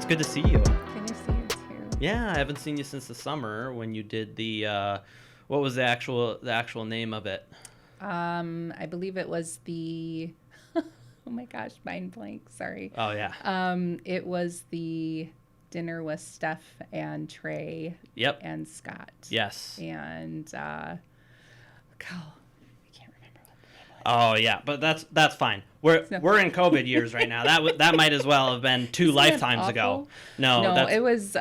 It's good to see you. Good to see you too. Yeah, I haven't seen you since the summer when you did the what was the actual name of it? I believe it was the oh my gosh, mind blank, sorry. Oh yeah. It was the dinner with Steph and Trey Yep. and Scott. Yes. And I can't remember what the name was. Oh yeah, but that's fine. We're in COVID years right now. That might as well have been two Isn't that lifetimes ago. awful? No, it was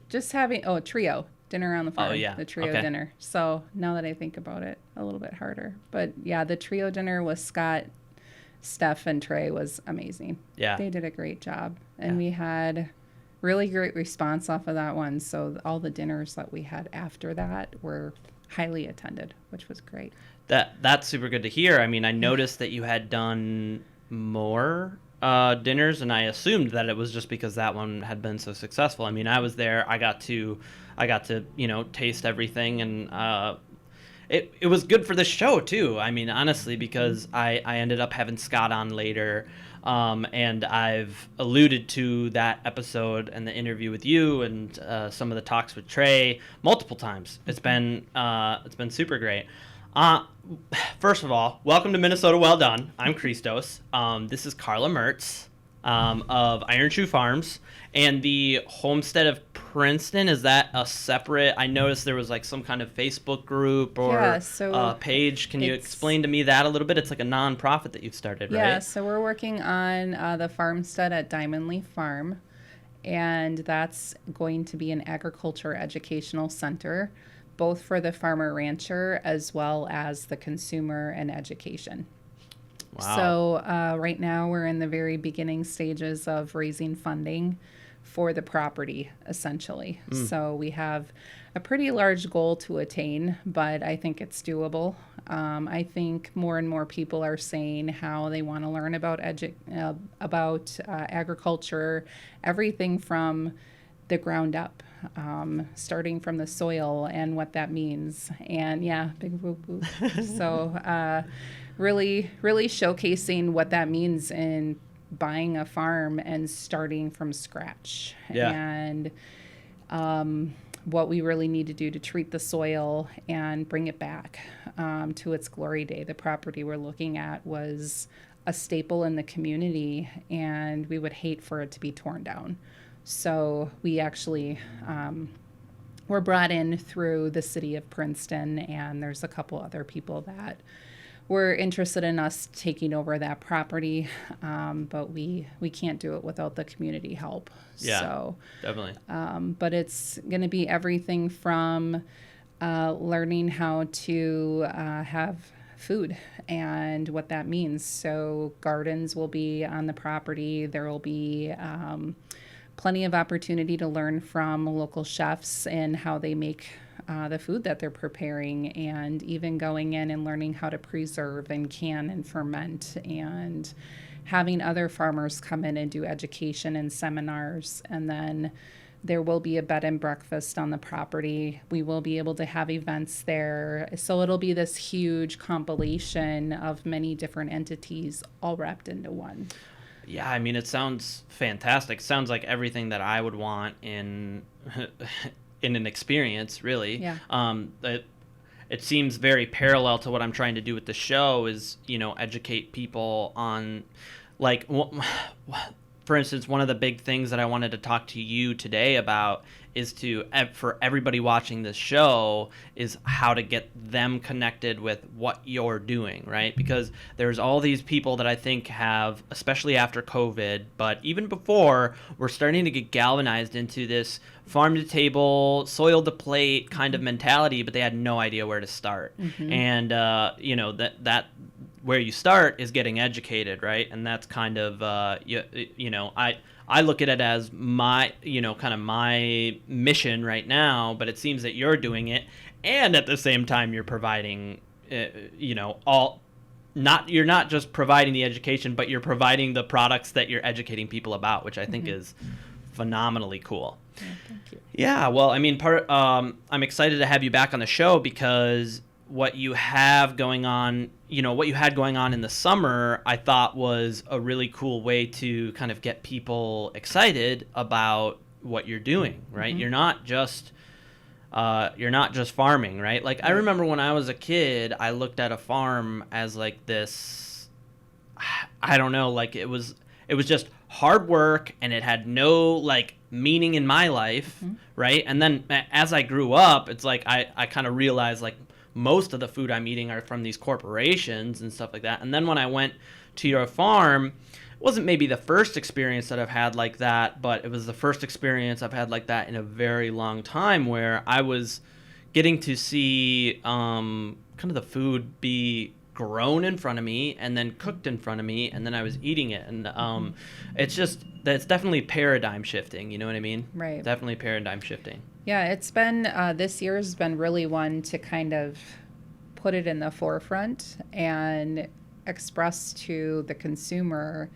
just having a trio dinner on the farm. Oh, yeah. The trio Okay. dinner. So now that I think about it, a little bit harder. But yeah, the trio dinner with Scott, Steph, and Trey was amazing. Yeah. They did a great job, and Yeah. we had really great response off of that one. So all the dinners that we had after that were highly attended, which was great. That's super good to hear. I mean, I noticed that you had done more dinners, and I assumed that it was just because that one had been so successful. I mean, I was there. I got to taste everything, and it was good for the show too. I mean, honestly, because I ended up having Scott on later, and I've alluded to that episode and the interview with you and some of the talks with Trey multiple times. It's been super great. First of all, welcome to Minnesota Well Done. I'm Christos. This is Carla Mertz of Iron Shoe Farms. And the homestead of Princeton, is that a separate? I noticed there was like some kind of Facebook group or page. Can you explain to me that a little bit? It's like a nonprofit that you've started, right? Yeah, so we're working on the farmstead at Diamond Leaf Farm. And that's going to be an agriculture educational center, both for the farmer rancher as well as the consumer and education. Wow. So right now we're in the very beginning stages of raising funding for the property, essentially. So we have a pretty large goal to attain, but I think it's doable. I think more and more people are saying how they want to learn about agriculture, everything from the ground up. Starting from the soil and what that means. And yeah, big whoop whoop. So really showcasing what that means in buying a farm and starting from scratch. Yeah. And what we really need to do to treat the soil and bring it back to its glory day. The property we're looking at was a staple in the community, and we would hate for it to be torn down. So we actually were brought in through the city of Princeton, and there's a couple other people that were interested in us taking over that property, but we can't do it without the community help. Yeah, so, definitely. But it's going to be everything from learning how to have food and what that means. So gardens will be on the property. There will be plenty of opportunity to learn from local chefs and how they make the food that they're preparing, and even going in and learning how to preserve and can and ferment, and having other farmers come in and do education and seminars. And then there will be a bed and breakfast on the property. We will be able to have events there. So it'll be this huge compilation of many different entities all wrapped into one. Yeah, I mean, it sounds fantastic. It sounds like everything that I would want in an experience, really. Yeah. It seems very parallel to what I'm trying to do with the show is, educate people on, like, for instance, one of the big things that I wanted to talk to you today about is for everybody watching this show is how to get them connected with what you're doing, right? Because there's all these people that I think have, especially after COVID, but even before, we're starting to get galvanized into this farm to table, soil to plate kind of mentality, but they had no idea where to start. Mm-hmm. And, that where you start is getting educated, right? And that's kind of, I look at it as my, kind of my mission right now, but it seems that you're doing it. And at the same time, you're providing, you're not just providing the education, but you're providing the products that you're educating people about, which I think is phenomenally cool. Yeah, thank you. Yeah, well, I mean, I'm excited to have you back on the show because what you have going on, what you had going on in the summer, I thought was a really cool way to kind of get people excited about what you're doing, right? Mm-hmm. You're not just farming, right? Like, I remember when I was a kid, I looked at a farm as like this, I don't know, like it was just hard work, and it had no like meaning in my life, Mm-hmm. right? And then as I grew up, it's like I kind of realized like most of the food I'm eating are from these corporations and stuff like that. And then when I went to your farm, it wasn't maybe the first experience that I've had like that, but it was the first experience I've had like that in a very long time, where I was getting to see kind of the food be grown in front of me and then cooked in front of me, and then I was eating it. And it's definitely paradigm shifting, you know what I mean? Right. Definitely paradigm shifting. Yeah, it's been, this year's been really one to kind of put it in the forefront and express to the consumer,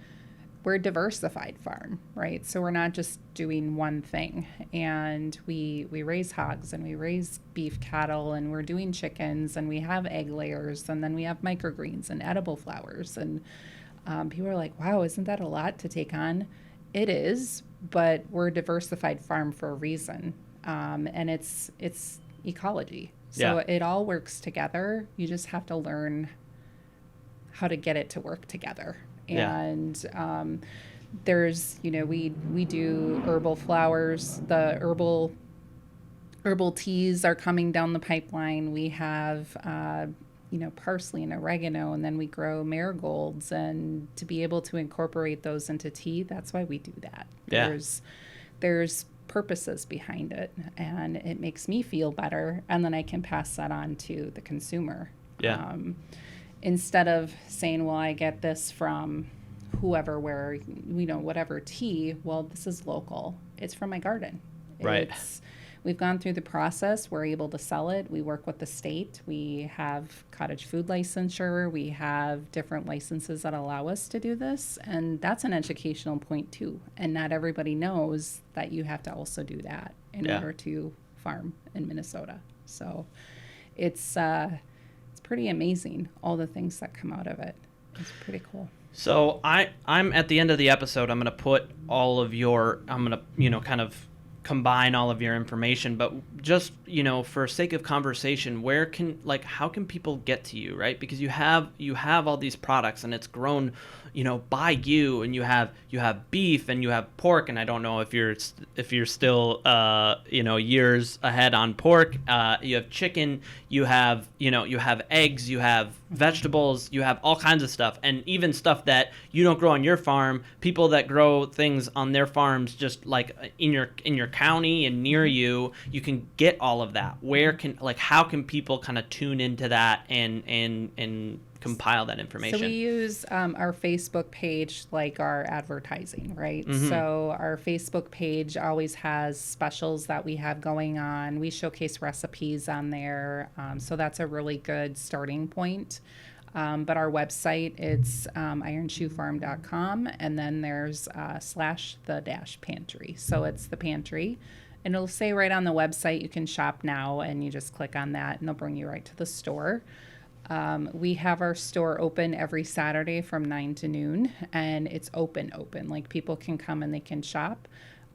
we're a diversified farm, right? So we're not just doing one thing. And we raise hogs, and we raise beef cattle, and we're doing chickens, and we have egg layers, and then we have microgreens and edible flowers. And people are like, wow, isn't that a lot to take on? It is, but we're a diversified farm for a reason. And it's ecology. So it all works together. You just have to learn how to get it to work together. And there's, we do herbal flowers. The herbal teas are coming down the pipeline. We have, parsley and oregano, and then we grow marigolds. And to be able to incorporate those into tea, that's why we do that. Yeah. There's purposes behind it, and it makes me feel better, and then I can pass that on to the consumer. Yeah. Instead of saying, well, I get this from whoever, where, whatever tea, well, this is local. It's from my garden. Right. We've gone through the process. We're able to sell it. We work with the state. We have cottage food licensure. We have different licenses that allow us to do this. And that's an educational point too. And not everybody knows that you have to also do that in order to farm in Minnesota. So it's pretty amazing, all the things that come out of it. It's pretty cool. So I'm at the end of the episode, I'm going to put all of your, I'm going to, kind of combine all of your information, but just, for sake of conversation, how can people get to you, right? Because you have all these products, and it's grown, by you, and you have beef, and you have pork, and I don't know if you're still, years ahead on pork. You have chicken, you have eggs, you have vegetables, you have all kinds of stuff, and even stuff that you don't grow on your farm. People that grow things on their farms, just like in your county and near you can get all of that. How can people kind of tune into that and compile that information? So we use our Facebook page like our advertising, right? Mm-hmm. So our Facebook page always has specials that we have going on. We showcase recipes on there. So that's a really good starting point. But our website, it's ironshoefarm.com, and then there's /the-pantry. So it's the pantry. And it'll say right on the website, you can shop now, and you just click on that, and they'll bring you right to the store. We have our store open every Saturday from 9 to noon, and it's open. Like, people can come and they can shop.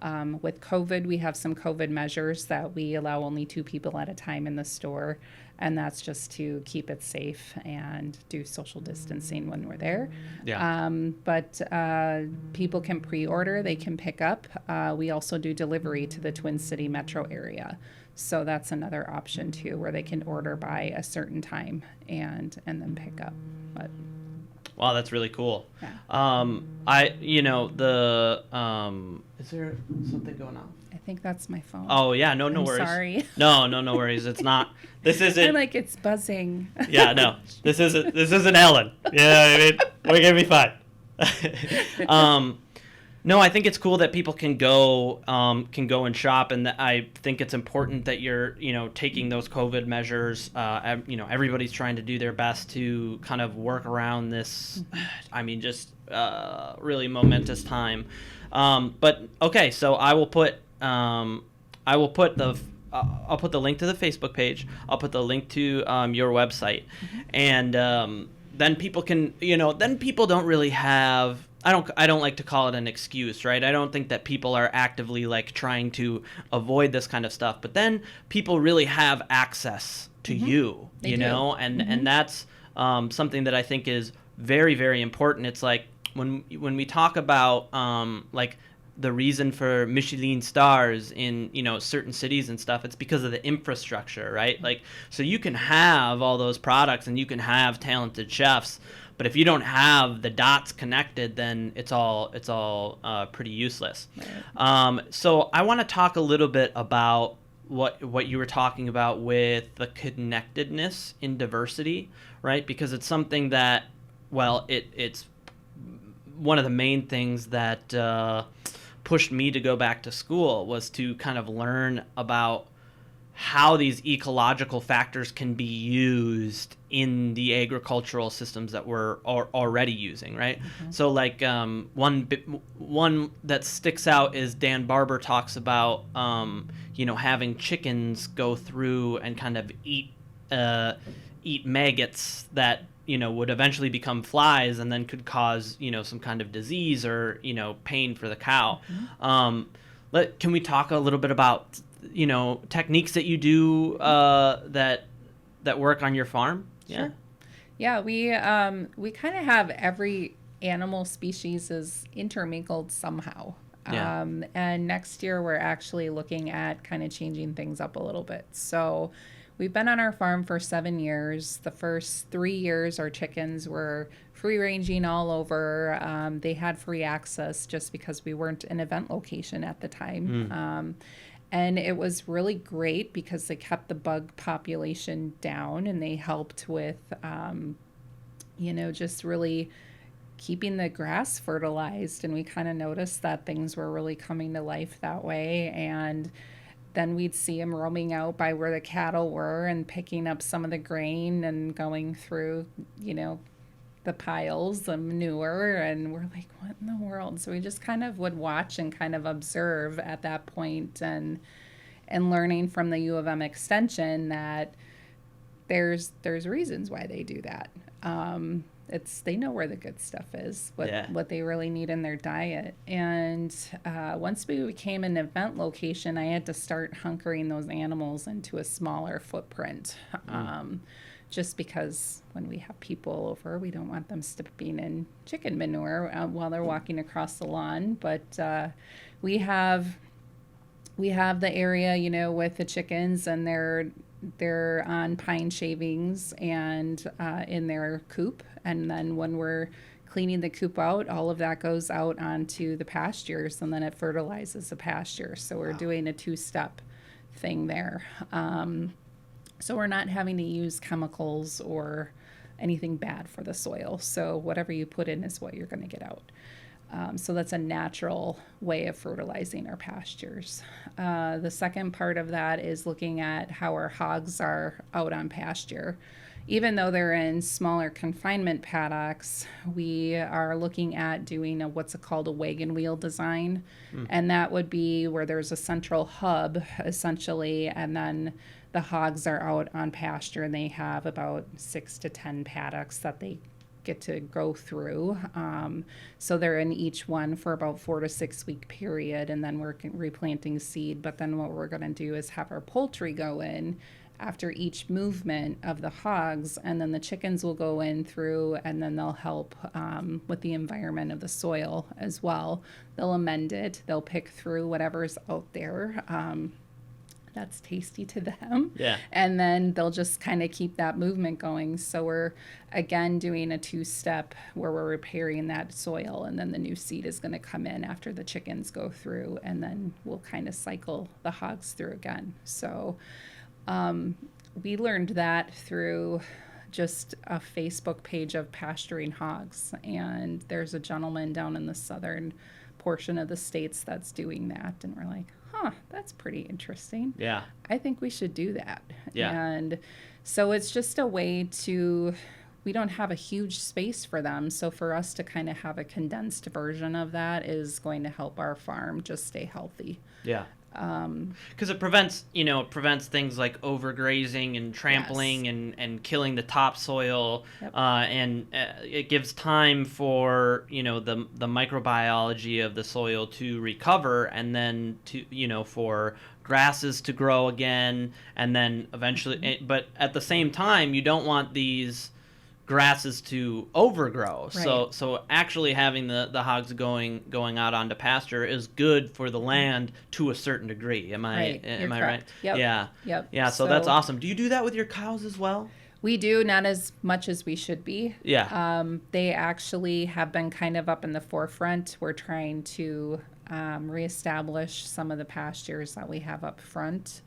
With COVID, we have some COVID measures that we allow only 2 people at a time in the store, and that's just to keep it safe and do social distancing when we're there. Yeah. But people can pre-order, they can pick up. We also do delivery to the Twin City metro area. So that's another option too, where they can order by a certain time and then pick up. But wow, that's really cool. Yeah. Is there something going on? I think that's my phone. Oh yeah, no I'm worries. Sorry. No worries. It's not. This isn't. I'm like, it's buzzing. Yeah, no. This isn't Ellen. Yeah, I mean, we're gonna be fine. No, I think it's cool that people can go and shop, and I think it's important that you're, taking those COVID measures. Everybody's trying to do their best to kind of work around this. I mean, just really momentous time. But okay, so I will put the I'll put the link to the Facebook page. I'll put the link to your website, and then people can, then people don't really have. I don't like to call it an excuse, right? I don't think that people are actively like trying to avoid this kind of stuff, but then people really have access to you, They do. and that's something that I think is very, very important. It's like when we talk about like the reason for Michelin stars in certain cities and stuff, it's because of the infrastructure, right? Like, so you can have all those products and you can have talented chefs, but if you don't have the dots connected, then it's all pretty useless. Right. So I want to talk a little bit about what you were talking about with the connectedness in diversity, right? Because it's something that, well, it's one of the main things that pushed me to go back to school, was to kind of learn about how these ecological factors can be used in the agricultural systems that we're already using, right? So like one that sticks out is Dan Barber talks about having chickens go through and kind of eat maggots that would eventually become flies and then could cause some kind of disease or pain for the cow. Can we talk a little bit about techniques that you do that work on your farm? Sure. Yeah, we kind of have every animal species is intermingled somehow. Yeah. And next year we're actually looking at kind of changing things up a little bit. So we've been on our farm for 7 years. The first 3 years, our chickens were free ranging all over. They had free access just because we weren't an event location at the time. And it was really great because they kept the bug population down, and they helped with, just really keeping the grass fertilized. And we kind of noticed that things were really coming to life that way. And then we'd see them roaming out by where the cattle were and picking up some of the grain and going through, the piles of manure. And we're like, what in the world? So we just kind of would watch and kind of observe at that point, and learning from the U of M extension that there's reasons why they do that. They know where the good stuff is, what they really need in their diet. And once we became an event location, I had to start hunkering those animals into a smaller footprint. Just because when we have people over, we don't want them stepping in chicken manure while they're walking across the lawn. But we have the area, with the chickens, and they're on pine shavings and in their coop. And then when we're cleaning the coop out, all of that goes out onto the pastures, and then it fertilizes the pasture. So we're doing a 2-step thing there. So we're not having to use chemicals or anything bad for the soil. So whatever you put in is what you're going to get out. So that's a natural way of fertilizing our pastures. The second part of that is looking at how our hogs are out on pasture. Even though they're in smaller confinement paddocks, we are looking at doing what's called a wagon wheel design. And that would be where there's a central hub, essentially, and then the hogs are out on pasture, and they have about 6 to 10 paddocks that they get to go through. So they're in each one for about 4 to 6 week period, and then we're replanting seed. But then what we're going to do is have our poultry go in after each movement of the hogs, and then the chickens will go in through, and then they'll help with the environment of the soil as well. They'll amend it. They'll pick through whatever's out there that's tasty to them. Yeah. And then they'll just kind of keep that movement going. So we're, again, doing a 2-step where we're repairing that soil, and then the new seed is going to come in after the chickens go through, and then we'll kind of cycle the hogs through again. So we learned that through just a Facebook page of pasturing hogs. And there's a gentleman down in the southern portion of the states that's doing that. And we're like, that's pretty interesting. Yeah. I think we should do that. Yeah. And so it's just a way to we don't have a huge space for them. So for us to kind of have a condensed version of that is going to help our farm just stay healthy. Yeah. Because it prevents, things like overgrazing and trampling and killing the topsoil. Yep. And it gives time for, the microbiology of the soil to recover, and then for grasses to grow again, and then eventually, but at the same time, you don't want these grasses to overgrow. Right. So actually having the hogs going out onto pasture is good for the land to a certain degree. Am I Right. You're right? correct. Yep. Yeah. Yep. Yeah, so that's awesome. Do you do that with your cows as well? We do, not as much as we should be. Yeah. They actually have been kind of up in the forefront. We're trying to reestablish some of the pastures that we have up front.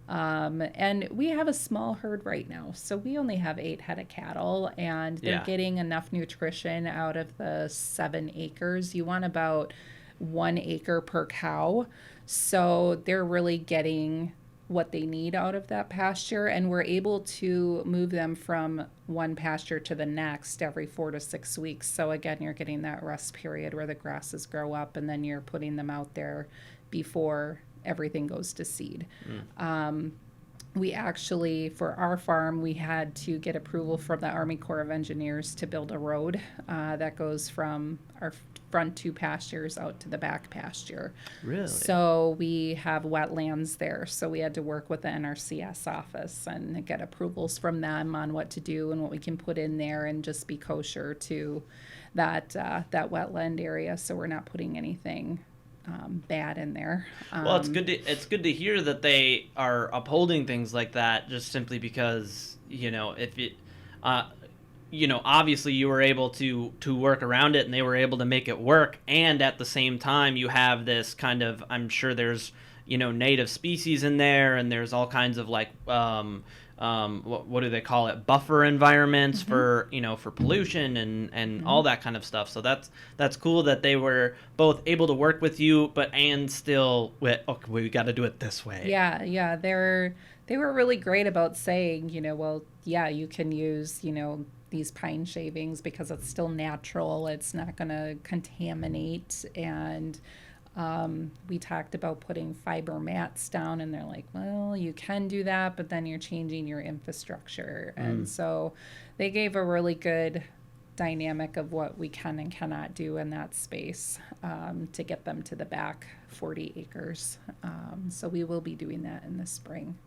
And we have a small herd right now. So we only have 8 head of cattle, and they're getting enough nutrition out of the 7 acres. You want about 1 acre per cow. So they're really getting what they need out of that pasture, and we're able to move them from one pasture to the next every 4 to 6 weeks. So again, you're getting that rest period where the grasses grow up, and then you're putting them out there before everything goes to seed. We actually, for our farm, we had to get approval from the Army Corps of Engineers to build a road that goes from our front 2 pastures out to the back pasture. Really? So we have wetlands there. So we had to work with the NRCS office and get approvals from them on what to do and what we can put in there and just be kosher to that wetland area. So we're not putting anything bad in there. Well, it's good to hear that they are upholding things like that, just simply because if it obviously you were able to work around it, and they were able to make it work, and at the same time you have this kind of, I'm sure there's native species in there, and there's all kinds of like what do they call it, buffer environments for for pollution and all that kind of stuff. So that's cool that they were both able to work with you, and still okay, we got to do it this way. Yeah, they were really great about saying, well, yeah, you can use these pine shavings because it's still natural, it's not going to contaminate. And we talked about putting fiber mats down, and they're like, well, you can do that, but then you're changing your infrastructure. And so they gave a really good dynamic of what we can and cannot do in that space to get them to the back 40 acres. So we will be doing that in the spring,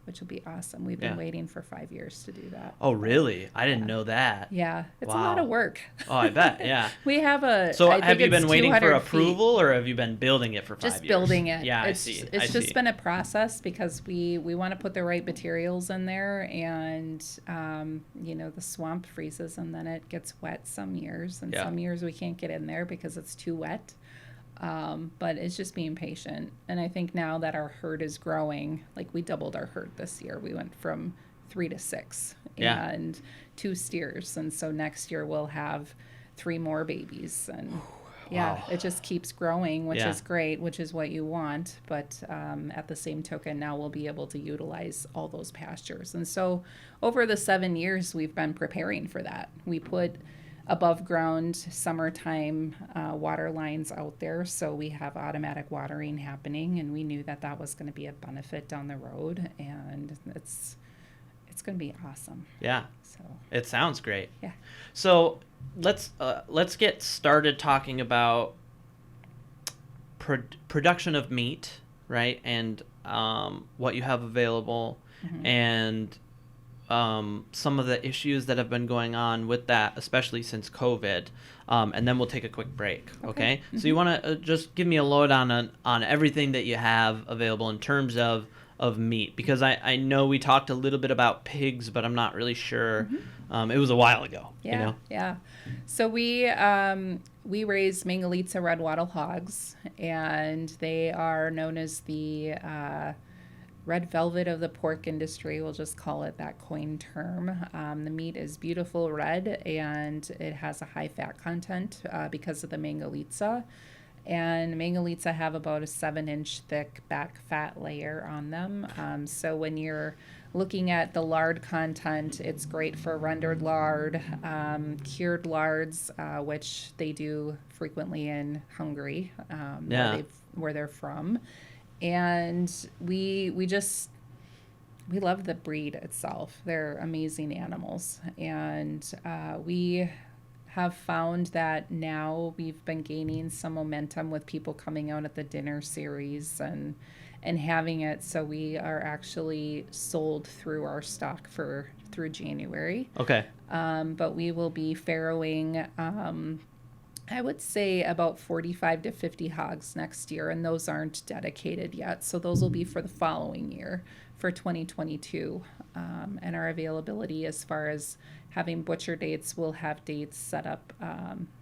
which will be awesome. We've been waiting for 5 years to do that. Oh, really? I didn't know that. Yeah, it's Wow. a lot of work. Oh, I bet. Yeah. We have a. So I have think you it's been waiting for 200 approval, feet. or have you been building it for 5 years? Just building it. Yeah, It's, I see. It's just been a process because we want to put the right materials in there, and the swamp freezes and then it gets wet some years, and some years we can't get in there because it's too wet. But it's just being patient. And I think now that our herd is growing, like we doubled our herd this year. We went from 3 to 6 and 2 steers. And so next year we'll have 3 more babies. And it just keeps growing, which is great, which is what you want. But at the same token, now we'll be able to utilize all those pastures. And so over the 7 years, we've been preparing for that. We put above ground summertime water lines out there, so we have automatic watering happening, and we knew that was going to be a benefit down the road, and it's going to be awesome. Yeah. So it sounds great. Yeah. So let's get started talking about production of meat, right? And what you have available, and some of the issues that have been going on with that, especially since COVID, and then we'll take a quick break. Okay? So you want to just give me a load on everything that you have available in terms of meat, because I know we talked a little bit about pigs, but I'm not really sure. It was a while ago. Yeah. So we raise Mangalitsa red wattle hogs, and they are known as the red velvet of the pork industry. We'll just call it that coined term. The meat is beautiful red, and it has a high fat content because of the Mangalitsa. And Mangalitsa have about a 7-inch thick back fat layer on them. So when you're looking at the lard content, it's great for rendered lard, cured lards, which they do frequently in Hungary, Yeah. where they're from. And we love the breed itself. They're amazing animals, and we have found that now we've been gaining some momentum with people coming out at the dinner series and having it, so we are actually sold through our stock for through January. Okay. But we will be farrowing, I would say about 45 to 50 hogs next year, and those aren't dedicated yet. So those will be for the following year, for 2022. And our availability as far as having butcher dates, we'll have dates set up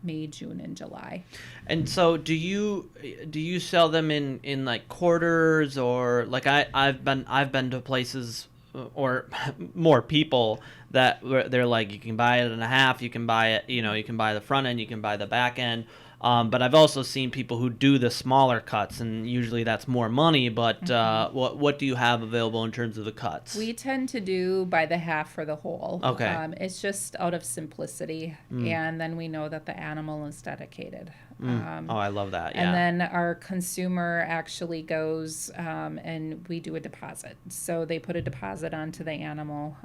May, June, and July. And so do you sell them in like quarters, or like I've been to places or more people that where they're like, you can buy it in a half, you can buy it, you can buy the front end, you can buy the back end. But I've also seen people who do the smaller cuts, and usually that's more money. But what do you have available in terms of the cuts? We tend to do by the half for the whole. Okay. It's just out of simplicity, and then we know that the animal is dedicated. Oh, I love that. Yeah. And then our consumer actually goes and we do a deposit. So they put a deposit onto the animal,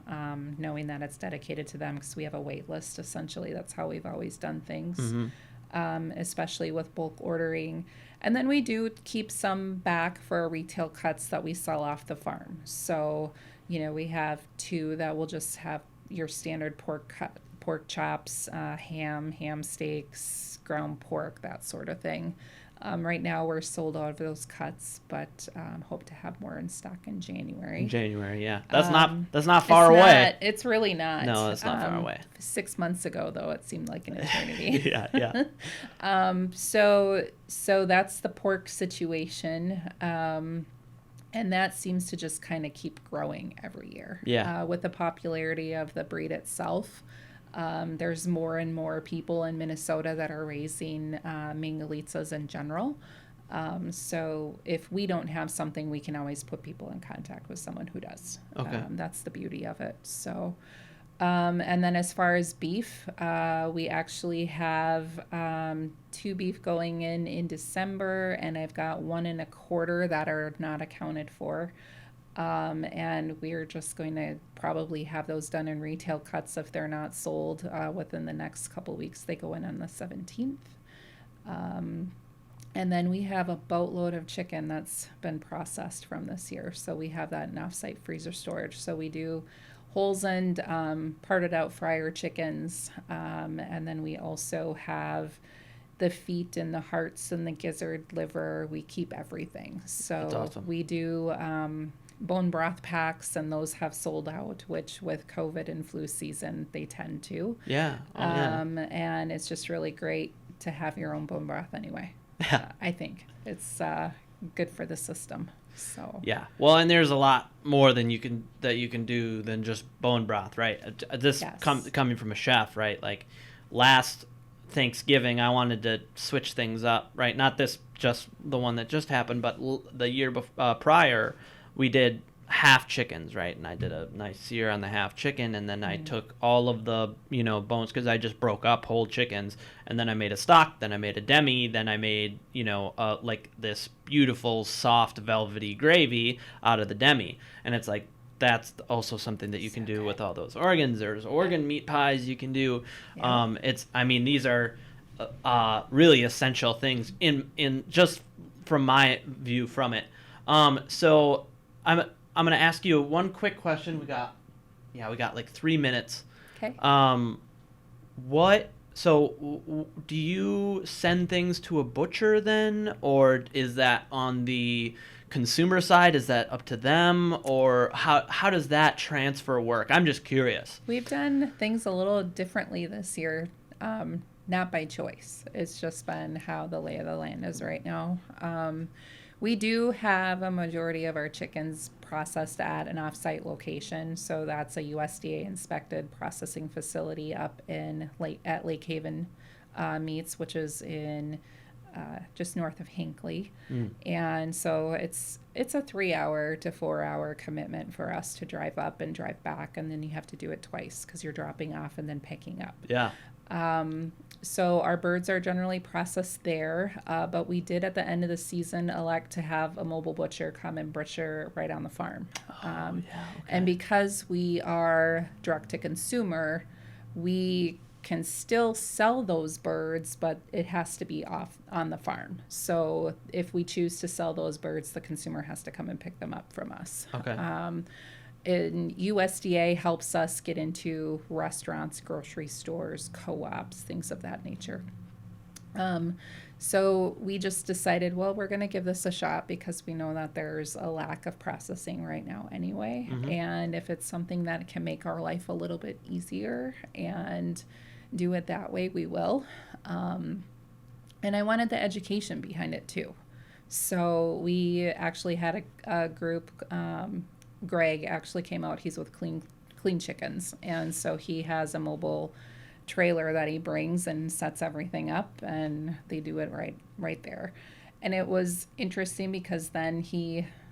knowing that it's dedicated to them, because we have a wait list. Essentially, that's how we've always done things. Especially with bulk ordering. And then we do keep some back for our retail cuts that we sell off the farm. So, we have 2 that will just have your standard pork chops, ham steaks, ground pork, that sort of thing. Right now we're sold out of those cuts, but hope to have more in stock in January. January, yeah. That's not far away. It's really not. No, it's not far away. 6 months ago, though, it seemed like an eternity. Yeah. So that's the pork situation. And that seems to just kind of keep growing every year. Yeah. With the popularity of the breed itself. There's more and more people in Minnesota that are raising Mangalitsas in general. So if we don't have something, we can always put people in contact with someone who does. Okay. That's the beauty of it. So, and then as far as beef, we actually have 2 beef going in December, and I've got 1 1/4 that are not accounted for. And we're just going to probably have those done in retail cuts if they're not sold within the next couple weeks. They go in on the 17th. And then we have a boatload of chicken that's been processed from this year. So we have that in off-site freezer storage. So we do wholes and parted out fryer chickens. And then we also have the feet and the hearts and the gizzard liver. We keep everything. So That's awesome. we do bone broth packs, and those have sold out, which with COVID and flu season, they tend to. Yeah. Oh, yeah. And it's just really great to have your own bone broth anyway. I think it's good for the system. So Yeah. Well, and there's a lot more than you can do than just bone broth, right? This Yes. Coming from a chef, right? Like last Thanksgiving, I wanted to switch things up, right? Not this, just the one that just happened, but the year prior, we did half chickens, right? And I did a nice sear on the half chicken, and then I took all of the bones, because I just broke up whole chickens, and then I made a stock, then I made a demi, then I made like this beautiful soft velvety gravy out of the demi. And it's like, that's also something that you can do with all those organs. There's organ meat pies you can do. Yeah. These are really essential things in just from my view from it. So I'm going to ask you one quick question. We got like 3 minutes. Okay. Do you send things to a butcher then, or is that on the consumer side? Is that up to them, or how does that transfer work? I'm just curious. We've done things a little differently this year, not by choice. It's just been how the lay of the land is right now. We do have a majority of our chickens processed at an off-site location, so that's a USDA inspected processing facility up at Lake Haven Meats, which is in just north of Hinckley. And so it's a 3-hour to 4-hour commitment for us to drive up and drive back, and then you have to do it twice because you're dropping off and then picking up. Yeah. So our birds are generally processed there, but we did at the end of the season elect to have a mobile butcher come and butcher right on the farm. And because we are direct to consumer, we can still sell those birds, but it has to be off on the farm. So if we choose to sell those birds, the consumer has to come and pick them up from us. Okay. And USDA helps us get into restaurants, grocery stores, co-ops, things of that nature. So we just decided, well, we're going to give this a shot because we know that there's a lack of processing right now anyway. And if it's something that can make our life a little bit easier and do it that way, we will. And I wanted the education behind it too. So we actually had a group, Greg actually came out. He's with Clean Chickens, and so he has a mobile trailer that he brings and sets everything up, and they do it right there. And it was interesting because then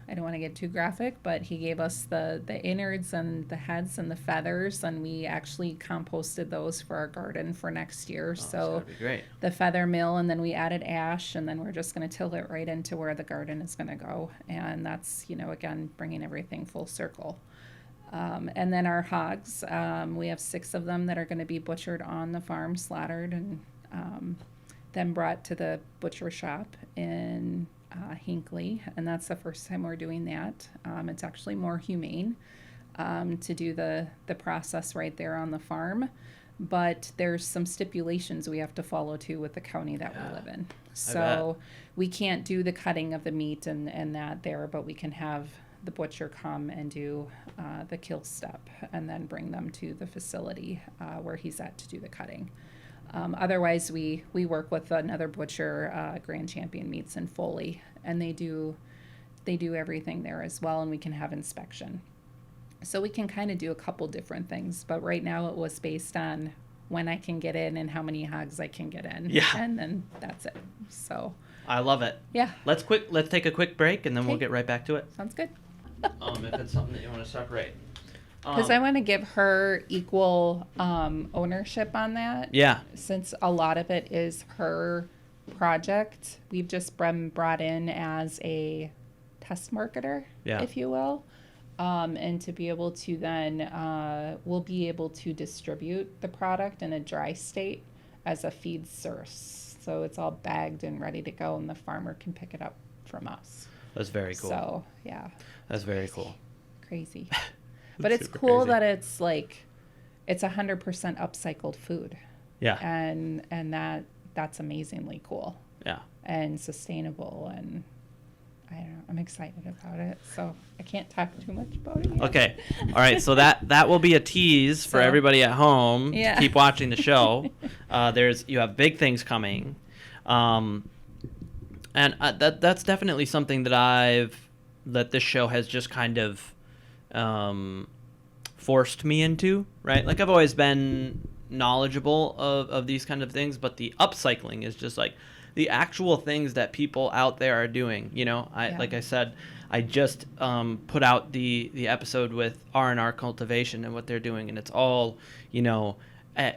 I don't want to get too graphic, but he gave us the innards and the heads and the feathers, and we actually composted those for our garden for next year. So that'd be great. The feather mill, and then we added ash, and then we're just going to till it right into where the garden is going to go. And that's, again, bringing everything full circle. And then our hogs, we have 6 of them that are going to be butchered on the farm, slaughtered, and then brought to the butcher shop in Hinckley, and that's the first time we're doing that. It's actually more humane to do the process right there on the farm, but there's some stipulations we have to follow too with the county that we live in. So we can't do the cutting of the meat and that there, but we can have the butcher come and do the kill step and then bring them to the facility where he's at to do the cutting. Otherwise, we work with another butcher, Grand Champion Meats in Foley, and they do everything there as well, and we can have inspection. So we can kind of do a couple different things, but right now it was based on when I can get in and how many hogs I can get in. Yeah. And then that's it. So I love it. Yeah. Let's take a quick break, and then we'll get right back to it. Sounds good. If it's something that you want to separate. Because I want to give her equal ownership on that. Yeah. Since a lot of it is her project, we've just been brought in as a test marketer, if you will. And to be able to then, we'll be able to distribute the product in a dry state as a feed source. So it's all bagged and ready to go, and the farmer can pick it up from us. That's very cool. So, yeah. That's very cool. Crazy. But it's cool that it's like, it's 100% upcycled food. Yeah. And that's amazingly cool. Yeah. And sustainable, and I don't know, I'm excited about it. So I can't talk too much about it yet. Okay. All right. So that will be a tease for everybody at home. Yeah. To keep watching the show. You have big things coming. And that's definitely something that this show has just kind of forced me into, right? Like, I've always been knowledgeable of these kind of things, but the upcycling is just like the actual things that people out there are doing. Like I said, I just put out the episode with R&R Cultivation and what they're doing, and it's all,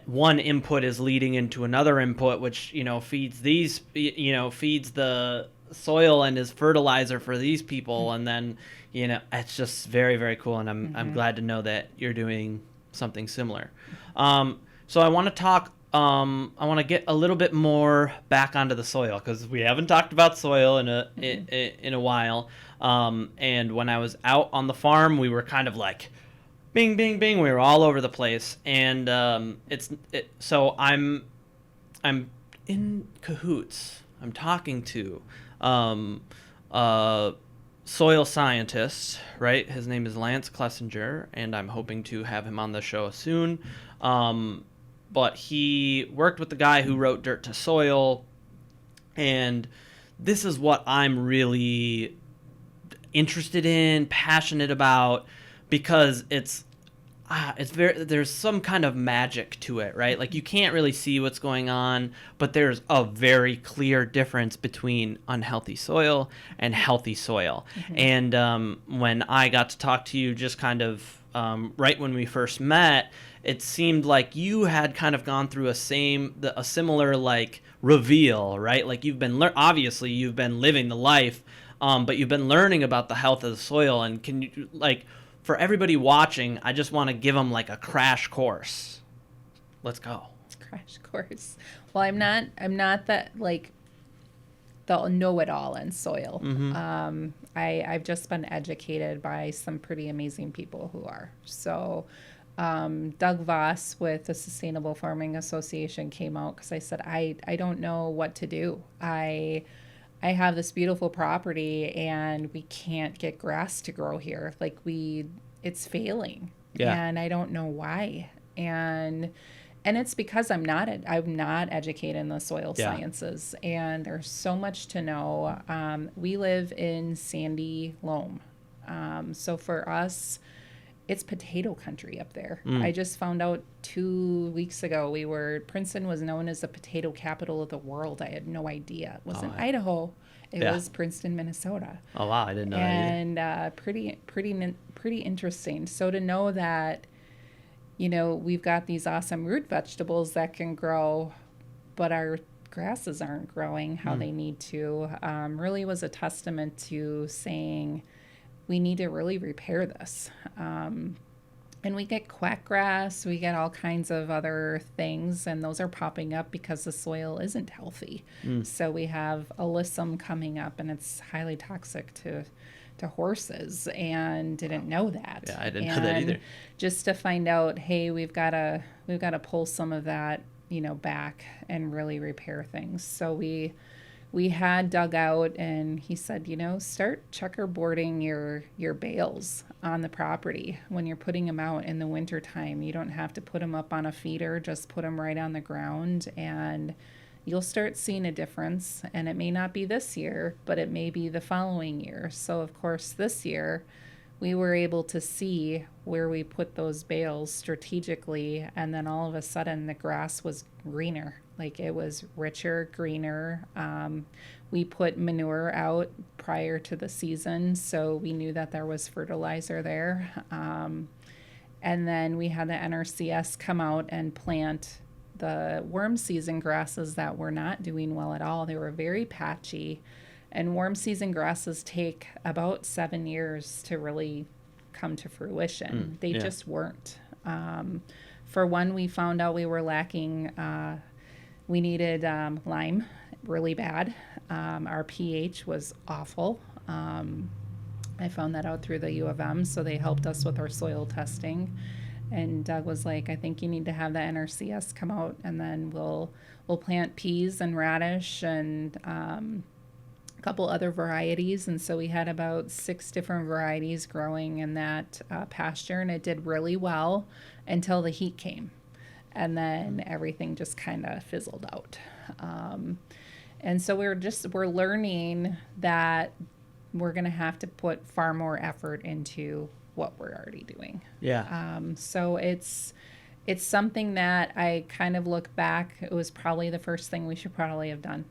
one input is leading into another input, which feeds the soil and is fertilizer for these people, and then it's just very, very cool, and I'm glad to know that you're doing something similar. So I want to talk. I want to get a little bit more back onto the soil, because we haven't talked about soil in a while. And when I was out on the farm, we were kind of like, bing, bing, bing. We were all over the place, and so I'm in cahoots. I'm talking to a soil scientist, right? His name is Lance Klessinger, and I'm hoping to have him on the show soon. But he worked with the guy who wrote Dirt to Soil, and this is what I'm really interested in, passionate about, because there's some kind of magic to it, right? Like you can't really see what's going on, but there's a very clear difference between unhealthy soil and healthy soil. Mm-hmm. And when I got to talk to you just kind of right when we first met, it seemed like you had kind of gone through a similar like reveal, right? Like you've been obviously you've been living the life, but you've been learning about the health of the soil. And can you, like, for everybody watching, I just want to give them like a crash course. Let's go. Crash course. Well, I'm not that like the know-it-all in soil. Mm-hmm. I've just been educated by some pretty amazing people who are. So Doug Voss with the Sustainable Farming Association came out because I said, I don't know what to do. I have this beautiful property and we can't get grass to grow here. Like it's failing. Yeah. And I don't know why. And it's because I'm not educated in the soil sciences, and there's so much to know. We live in sandy loam. So for us, it's potato country up there. I just found out 2 weeks ago Princeton was known as the potato capital of the world. I had no idea. It wasn't Idaho. It was Princeton, Minnesota. Oh wow, I didn't know that either. And pretty interesting. So to know that, we've got these awesome root vegetables that can grow, but our grasses aren't growing how they need to, really was a testament to saying we need to really repair this. And we get quack grass, we get all kinds of other things, and those are popping up because the soil isn't healthy. So we have alyssum coming up, and it's highly toxic to horses, and didn't know that. Yeah, I didn't know that either. Just to find out, hey, we've got to pull some of that, back and really repair things. So we had dug out, and he said, start checkerboarding your bales on the property when you're putting them out in the wintertime. You don't have to put them up on a feeder, just put them right on the ground, and you'll start seeing a difference. And it may not be this year, but it may be the following year. So of course this year we were able to see where we put those bales strategically, and then all of a sudden the grass was greener. Like it was richer, greener. We put manure out prior to the season, so we knew that there was fertilizer there. And then we had the NRCS come out and plant the warm season grasses that were not doing well at all. They were very patchy, and warm season grasses take about 7 years to really come to fruition. They just weren't. For one, we found out we were lacking, we needed lime really bad. Our pH was awful. I found that out through the U of M, so they helped us with our soil testing. And Doug was like, I think you need to have the NRCS come out, and then we'll plant peas and radish and a couple other varieties. And so we had about 6 different varieties growing in that pasture, and it did really well until the heat came. And then everything just kind of fizzled out. And so we're learning that we're going to have to put far more effort into what we're already doing. Yeah. So it's something that I kind of look back. It was probably the first thing we should probably have done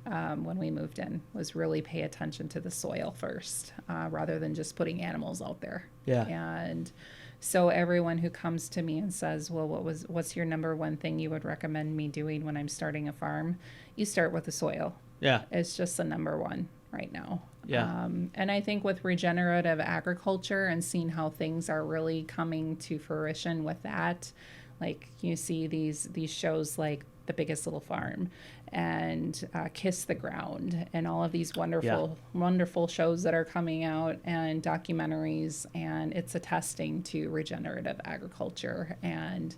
when we moved in, was really pay attention to the soil first, rather than just putting animals out there. Yeah. And so everyone who comes to me and says, well, what's your number one thing you would recommend me doing when I'm starting a farm? You start with the soil. Yeah. It's just the number one right now. Yeah. And I think with regenerative agriculture and seeing how things are really coming to fruition with that, like you see these shows like The Biggest Little Farm and Kiss the Ground and all of these wonderful shows that are coming out and documentaries, and it's attesting to regenerative agriculture and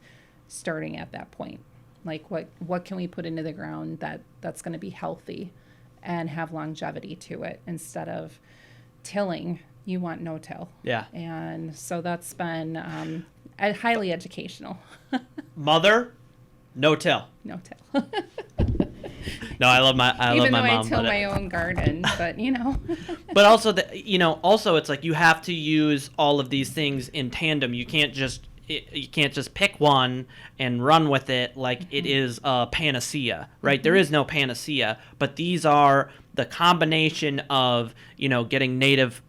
starting at that point. Like what can we put into the ground that's going to be healthy and have longevity to it, instead of tilling. You want no-till. Yeah. And so that's been highly educational. Mother, no-till. No-till. No, I love my Even though mom. I till my own garden, but But also also it's like you have to use all of these things in tandem. You can't just pick one and run with it like it is a panacea, right? There is no panacea, but these are the combination of getting native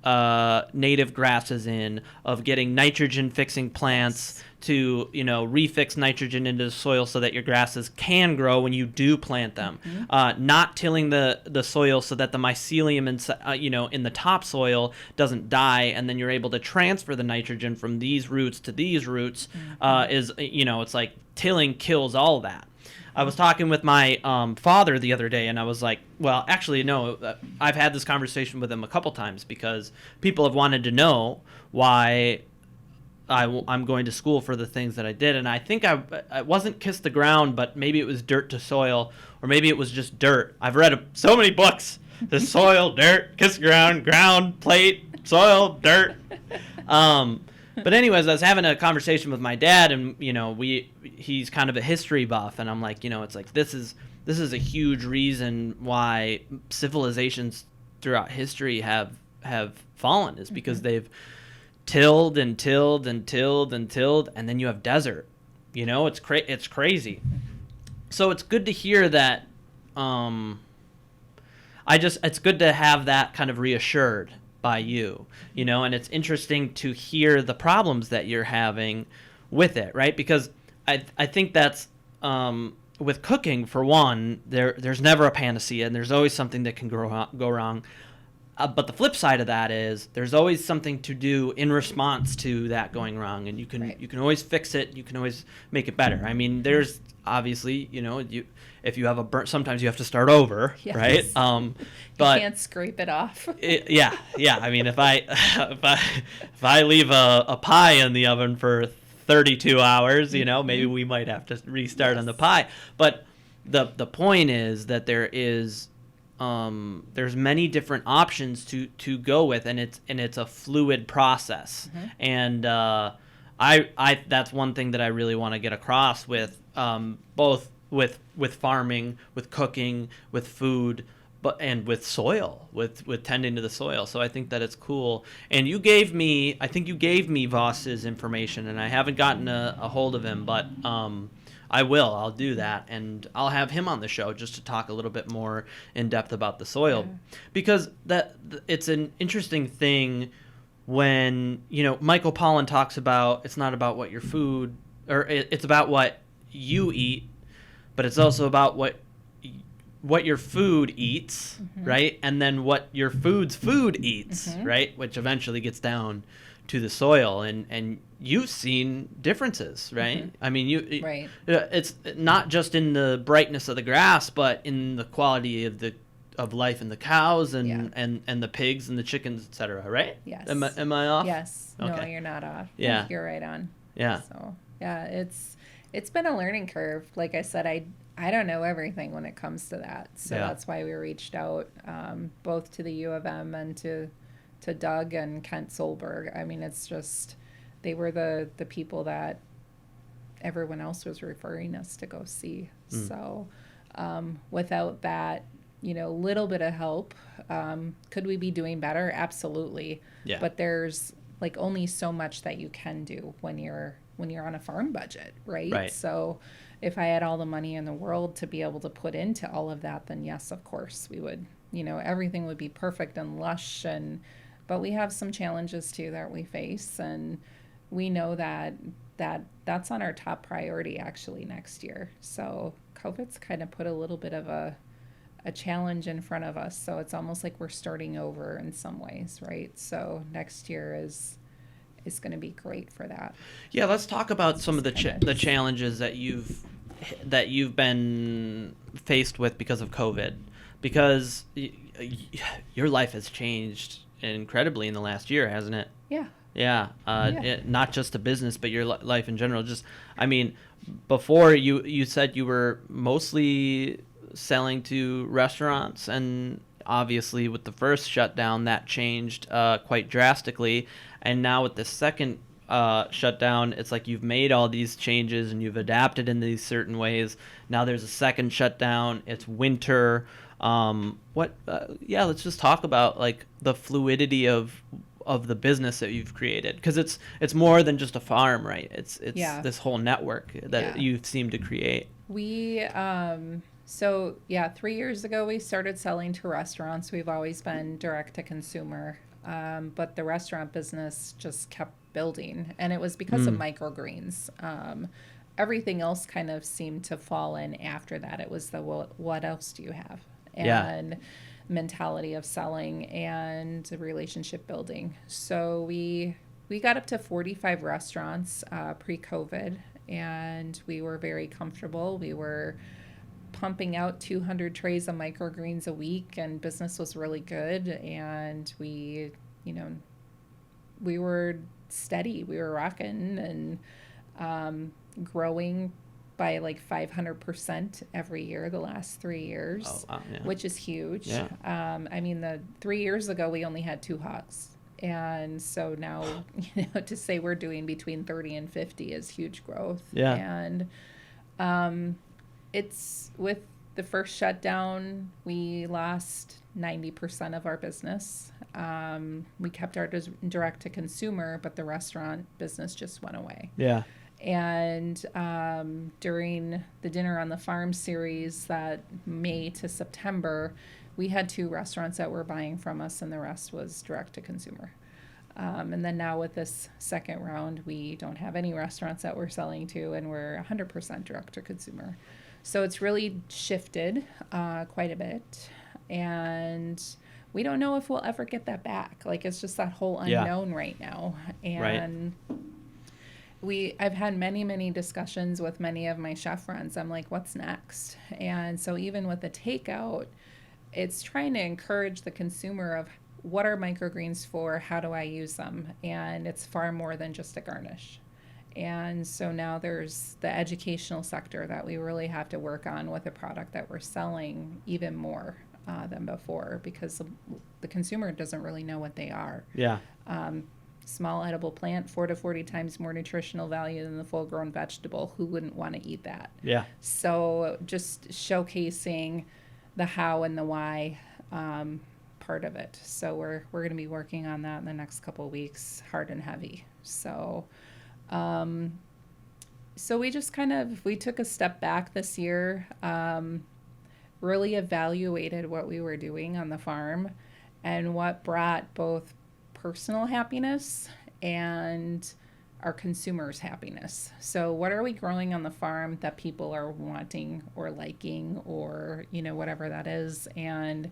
grasses in, of getting nitrogen fixing plants to refix nitrogen into the soil so that your grasses can grow when you do plant them. Not tilling the soil so that the mycelium in the topsoil doesn't die, and then you're able to transfer the nitrogen from these roots to these roots. It's like tilling kills all that. I was talking with my father the other day, and I was like, well, actually, no, I've had this conversation with him a couple times because people have wanted to know why I'm going to school for the things that I did. And I think I wasn't kiss the ground, but maybe it was dirt to soil, or maybe it was just dirt. I've read so many books. The soil, dirt, kiss the ground, plate, soil, dirt. But anyways, I was having a conversation with my dad, and he's kind of a history buff, and I'm like, it's like this is a huge reason why civilizations throughout history have fallen, is because they've tilled and tilled and tilled and tilled, and then you have desert. It's crazy. So it's good to hear that. It's good to have that kind of reassured by you, and it's interesting to hear the problems that you're having with it, right? Because I think that's with cooking, for one, there's never a panacea, and there's always something that can go wrong. But the flip side of that is there's always something to do in response to that going wrong, and you can always fix it. You can always make it better. I mean, there's obviously, if you have sometimes you have to start over, right? But you can't scrape it off. Yeah. I mean, if I leave a pie in the oven for 32 hours, maybe we might have to restart on the pie. But the point is that there's many different options to go with, and it's a fluid process. And I that's one thing that I really want to get across with both with farming, with cooking, with food, and with soil, with tending to the soil. So I think that it's cool. And I think you gave me Voss's information, and I haven't gotten a hold of him, but I'll do that, and I'll have him on the show just to talk a little bit more in depth about the soil, because it's an interesting thing when Michael Pollan talks about it's not about what your food, or it's about what you eat, but it's also about what your food eats, right? And then what your food's food eats, right? Which eventually gets down to the soil, and you've seen differences, right? I mean, it's not just in the brightness of the grass, but in the quality of life in the cows and the pigs and the chickens, etc. Right? Yes. Am I off? Yes. Okay. No, you're not off. Yeah. You're right on. Yeah. So it's been a learning curve. Like I said, I don't know everything when it comes to that. So that's why we reached out both to the U of M and to Doug and Kent Solberg. I mean, it's just, they were the people that everyone else was referring us to go see. So without that, little bit of help, could we be doing better? Absolutely. Yeah. But there's like only so much that you can do when you're on a farm budget, right? So if I had all the money in the world to be able to put into all of that, then yes, of course we would, everything would be perfect and lush, but we have some challenges too that we face, and we know that's on our top priority actually next year. So COVID's kind of put a little bit of a challenge in front of us. So it's almost like we're starting over in some ways, right? So next year is going to be great for that. Yeah, let's talk about some of the challenges that you've been faced with because of COVID, because your life has changed incredibly in the last year, hasn't it? Yeah. Not just a business, but your life in general. Just, I mean, before you said you were mostly selling to restaurants, and obviously with the first shutdown that changed quite drastically, and now with the second shutdown, it's like you've made all these changes and you've adapted in these certain ways. Now there's a second shutdown. It's winter. Let's just talk about like the fluidity of the business that you've created, because it's more than just a farm, right? It's Yeah. this whole network that Yeah. you seem to create. We, 3 years ago, we started selling to restaurants. We've always been direct to consumer. But the restaurant business just kept building, and it was because of microgreens. Everything else kind of seemed to fall in after that. It was the what else do you have? Yeah. And mentality of selling and relationship building. So we got up to 45 restaurants pre-COVID, and we were very comfortable. We were pumping out 200 trays of microgreens a week, and business was really good. And we were steady. We were rocking and growing by like 500% every year the last 3 years, Oh, wow, yeah. which is huge. Yeah. The 3 years ago, we only had 2 hogs. And so now, to say we're doing between 30 and 50 is huge growth. Yeah. And it's with the first shutdown, we lost 90% of our business. We kept our direct to consumer, but the restaurant business just went away. Yeah. And during the Dinner on the Farm series, that May to September, we had 2 restaurants that were buying from us, and the rest was direct to consumer. And then now with this second round, we don't have any restaurants that we're selling to, and we're 100% direct to consumer. So it's really shifted quite a bit. And we don't know if we'll ever get that back. Like, it's just that whole unknown right now. And I've had many discussions with many of my chef friends. I'm like, what's next? And so even with the takeout, it's trying to encourage the consumer of what are microgreens for? How do I use them? And it's far more than just a garnish. And so now there's the educational sector that we really have to work on with a product that we're selling even more than before, because the consumer doesn't really know what they are. Yeah. Small edible plant, 4 to 40 times more nutritional value than the full-grown vegetable. Who wouldn't want to eat that? Yeah. So just showcasing the how and the why part of it. So we're going to be working on that in the next couple of weeks, hard and heavy. So we just we took a step back this year, really evaluated what we were doing on the farm and what brought both personal happiness and our consumers' happiness. So what are we growing on the farm that people are wanting or liking, or whatever that is, and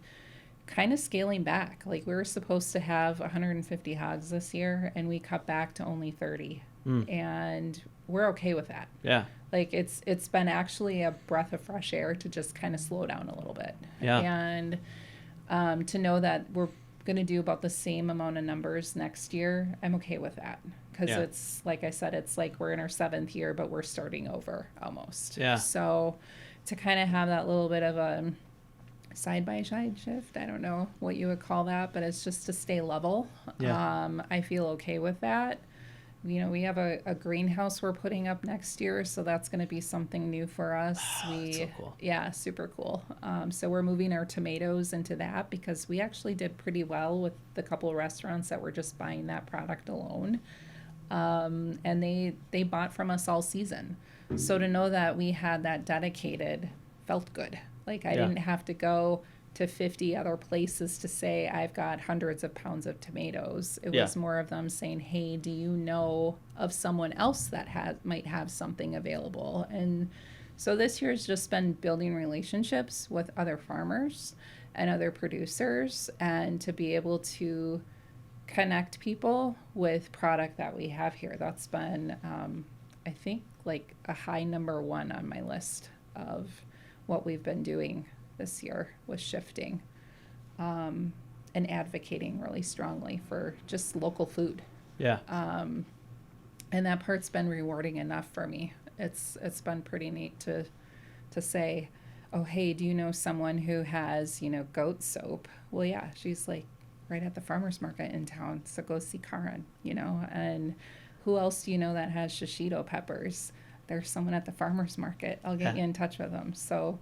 kind of scaling back. Like, we were supposed to have 150 hogs this year, and we cut back to only 30. And we're okay with that. Yeah. Like, it's been actually a breath of fresh air to just kind of slow down a little bit. Yeah. And to know that we're going to do about the same amount of numbers next year, I'm okay with that. Because it's, like I said, it's like we're in our 7th year, but we're starting over almost. Yeah. So to kind of have that little bit of a side-by-side shift, I don't know what you would call that, but it's just to stay level. Yeah. I feel okay with that. We have a greenhouse we're putting up next year, so that's going to be something new for us. That's so cool. Yeah, super cool. So we're moving our tomatoes into that, because we actually did pretty well with the couple of restaurants that were just buying that product alone. And they bought from us all season. So to know that we had that dedicated felt good. Like, I didn't have to go to 50 other places to say I've got hundreds of pounds of tomatoes. It was more of them saying, hey, do you know of someone else that might have something available? And so this year's just been building relationships with other farmers and other producers, and to be able to connect people with product that we have here. That's been, I think, like a high number 1 on my list of what we've been doing this year, was shifting and advocating really strongly for just local food. Yeah. And that part's been rewarding enough for me. It's been pretty neat to say, oh, hey, do you know someone who has, goat soap? Well, yeah, she's like right at the farmer's market in town, so go see Karen, and Who else do you know that has shishito peppers? There's someone at the farmer's market. I'll get Yeah. you in touch with them. So,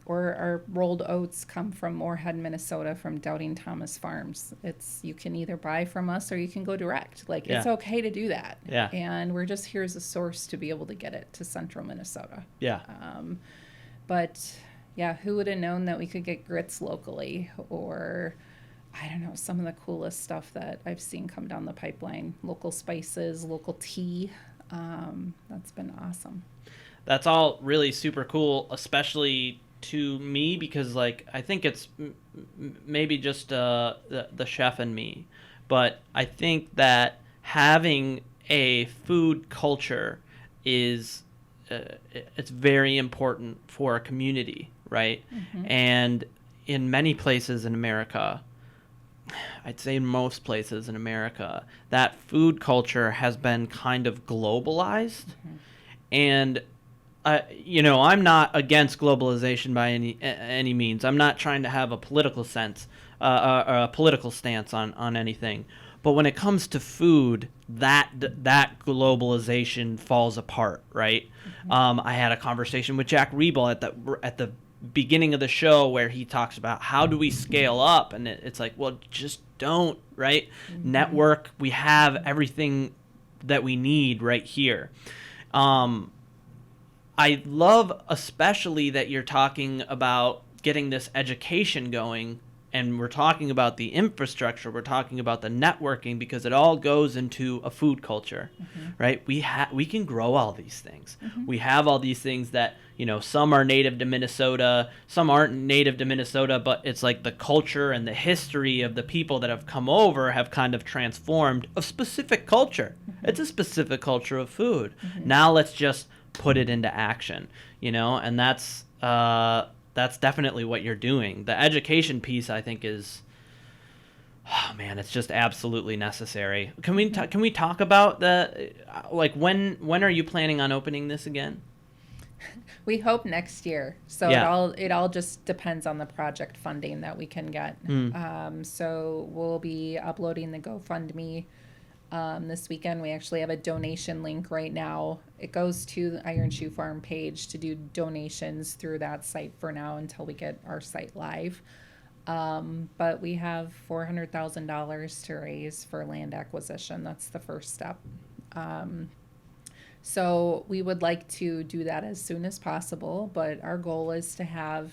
or our rolled oats come from Moorhead, Minnesota, from Doubting Thomas Farms. It's you can either buy from us or you can go direct. Like it's Yeah. okay to do that. Yeah. And we're just here as a source to be able to get it to central Minnesota. Yeah. But yeah, who would have known that we could get grits locally, or I don't know, some of the coolest stuff that I've seen come down the pipeline. Local spices, local tea. That's been awesome. That's all really super cool, especially to me, because like I think it's maybe just the chef and me, but I think that having a food culture is it's very important for a community, right? And in many places in America, I'd say in most places in America, that food culture has been kind of globalized. And I'm not against globalization by any means. I'm not trying to have a political sense, or a political stance on anything. But when it comes to food, that globalization falls apart, right? I had a conversation with Jack Rebel at the beginning of the show where he talks about how do we scale up, and it's like, well, just don't, right? Network, we have everything that we need right here. I love especially that you're talking about getting this education going, and we're talking about the infrastructure, we're talking about the networking, because it all goes into a food culture, right? We can grow all these things. We have all these things that, some are native to Minnesota, some aren't native to Minnesota, but it's like the culture and the history of the people that have come over have kind of transformed a specific culture. It's a specific culture of food. Now let's just put it into action, and that's definitely what you're doing. The education piece, I think, is, oh man, it's just absolutely necessary. Can we talk about when are you planning on opening this again? We hope next year. So it all just depends on the project funding that we can get. So we'll be uploading the GoFundMe this weekend. We actually have a donation link right now. It goes to the Iron Shoe Farm page to do donations through that site for now until we get our site live. But we have $400,000 to raise for land acquisition. That's the first step. So we would like to do that as soon as possible, but our goal is to have,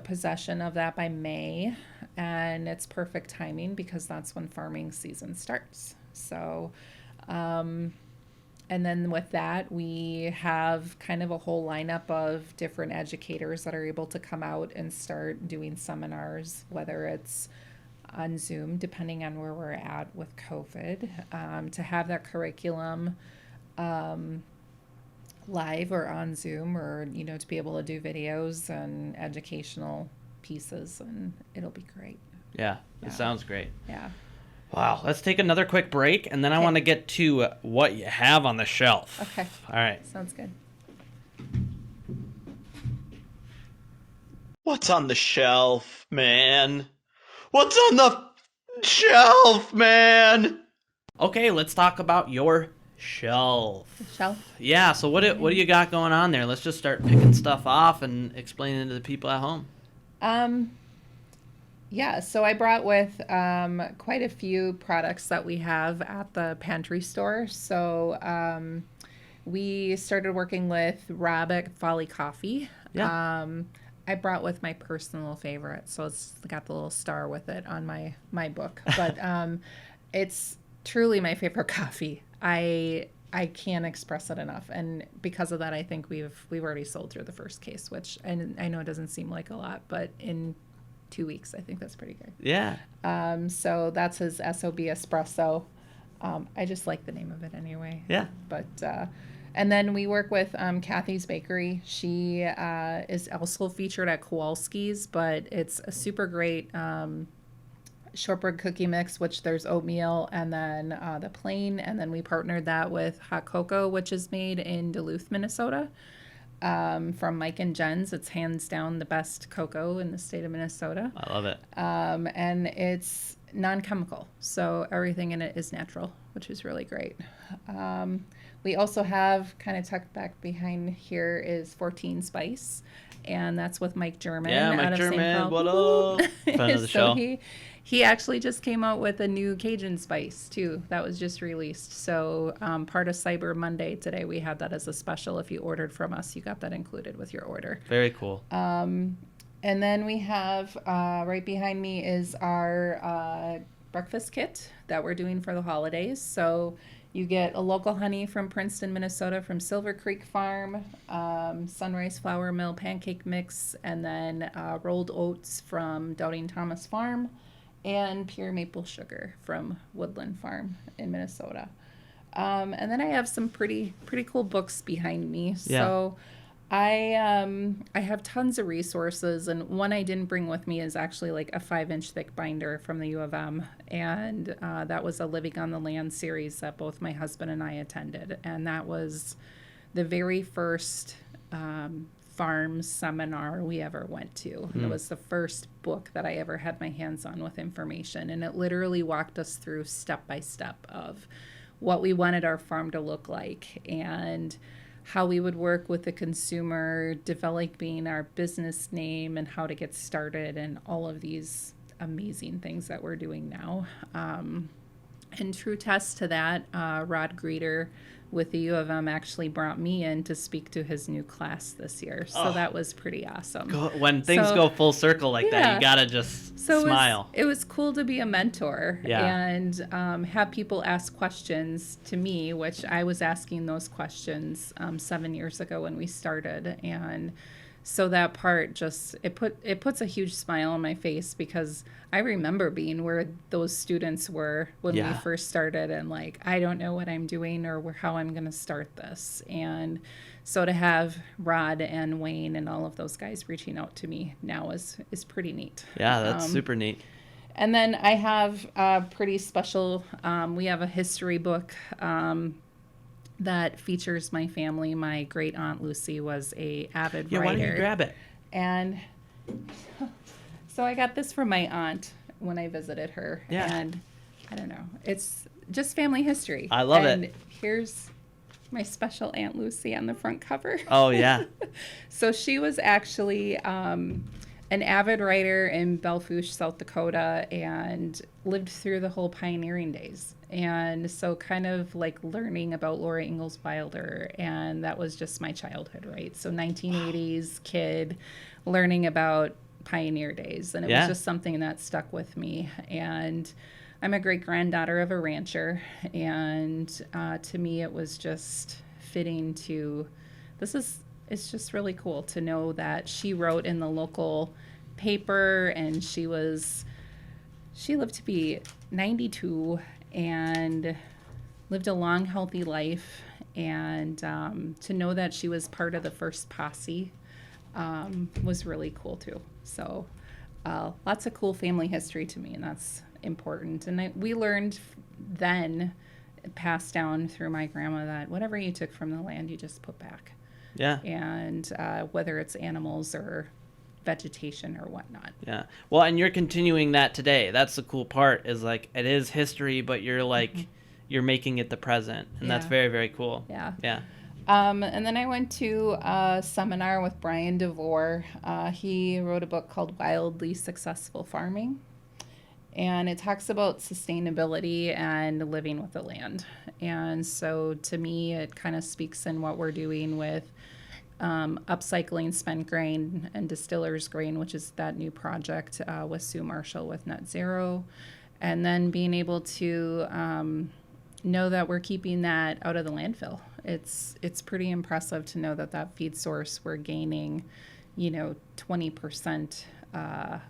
possession of that by May, and it's perfect timing because that's when farming season starts. So, and then with that, we have kind of a whole lineup of different educators that are able to come out and start doing seminars, whether it's on Zoom, depending on where we're at with COVID, to have that curriculum live or on Zoom, or, to be able to do videos and educational pieces, and it'll be great. Yeah, it sounds great. Yeah. Wow, let's take another quick break, and then I want to get to what you have on the shelf. Okay. All right. Sounds good. What's on the shelf, man? What's on the shelf, man? Okay, let's talk about your shelf. Shelf? Yeah, so what do you got going on there? Let's just start picking stuff off and explaining it to the people at home. Yeah, so I brought with quite a few products that we have at the pantry store. So we started working with Rob at Folly Coffee. Yeah. I brought with my personal favorite, so it's got the little star with it on my book. But it's truly my favorite coffee. I can't express it enough, and because of that, I think we've already sold through the first case, which and I know it doesn't seem like a lot, but in 2 weeks, I think that's pretty good. Yeah. So that's his SOB Espresso. I just like the name of it anyway. Yeah. But and then we work with Kathy's Bakery. She is also featured at Kowalski's, but it's a super great shortbread cookie mix, which there's oatmeal and then the plain, and then we partnered that with hot cocoa, which is made in Duluth, Minnesota, from Mike and Jen's. It's hands down the best cocoa in the state of Minnesota. I love it. And it's non-chemical, so everything in it is natural, which is really great. We also have, kind of tucked back behind here, is 14 Spice, and that's with Mike German Yeah, Mike out of St. German, Paul. what up? Friend of the So show. he actually just came out with a new Cajun spice too. That was just released. So part of Cyber Monday today, we had that as a special. If you ordered from us, you got that included with your order. Very cool. And then we have right behind me is our breakfast kit that we're doing for the holidays. So you get a local honey from Princeton, Minnesota, from Silver Creek Farm, Sunrise Flour Mill pancake mix, and then rolled oats from Doubting Thomas Farm, and pure maple sugar from Woodland Farm in Minnesota. And then I have some pretty cool books behind me. Yeah. So I have tons of resources, and one I didn't bring with me is actually like a 5-inch thick binder from the U of M, and that was a Living on the Land series that both my husband and I attended, and that was the very first farm seminar we ever went to. And it was the first book that I ever had my hands on with information, and it literally walked us through step by step of what we wanted our farm to look like and how we would work with the consumer, developing our business name and how to get started, and all of these amazing things that we're doing now. And true test to that, Rod Greeter with the U of M actually brought me in to speak to his new class this year. So that was pretty awesome. When things go full circle like that, you gotta just smile. It was cool to be a mentor and have people ask questions to me, which I was asking those questions 7 years ago when we started. And so that part just, it puts a huge smile on my face, because I remember being where those students were when we first started, and like, I don't know what I'm doing or how I'm going to start this. And so to have Rod and Wayne and all of those guys reaching out to me now is pretty neat. Yeah, that's super neat. And then I have a pretty special, we have a history book that features my family. My great aunt Lucy was a avid writer. Why don't you grab it? And so I got this from my aunt when I visited her. Yeah. And I don't know, it's just family history. I love and it. Here's my special Aunt Lucy on the front cover. Oh, yeah. So she was actually an avid writer in Belfouche, South Dakota, and lived through the whole pioneering days. And so kind of like learning about Laura Ingalls Wilder, and that was just my childhood, right? So 1980s kid learning about pioneer days, and it was just something that stuck with me. And I'm a great-granddaughter of a rancher, and to me it was just fitting to, it's just really cool to know that she wrote in the local paper, and she lived to be 92 and lived a long, healthy life. And to know that she was part of the first posse was really cool too. So lots of cool family history to me, and that's important. And we learned then, passed down through my grandma, that whatever you took from the land, you just put back. Yeah. And whether it's animals or vegetation or whatnot. Yeah. Well, and you're continuing that today. That's the cool part, is like, it is history, but you're like, you're making it the present. And that's very, very cool. Yeah. Yeah. And then I went to a seminar with Brian DeVore. He wrote a book called Wildly Successful Farming. And it talks about sustainability and living with the land. And so to me, it kind of speaks in what we're doing with upcycling spent grain and distiller's grain, which is that new project with Sue Marshall with Net Zero. And then being able to know that we're keeping that out of the landfill. It's pretty impressive to know that feed source, we're gaining, 20%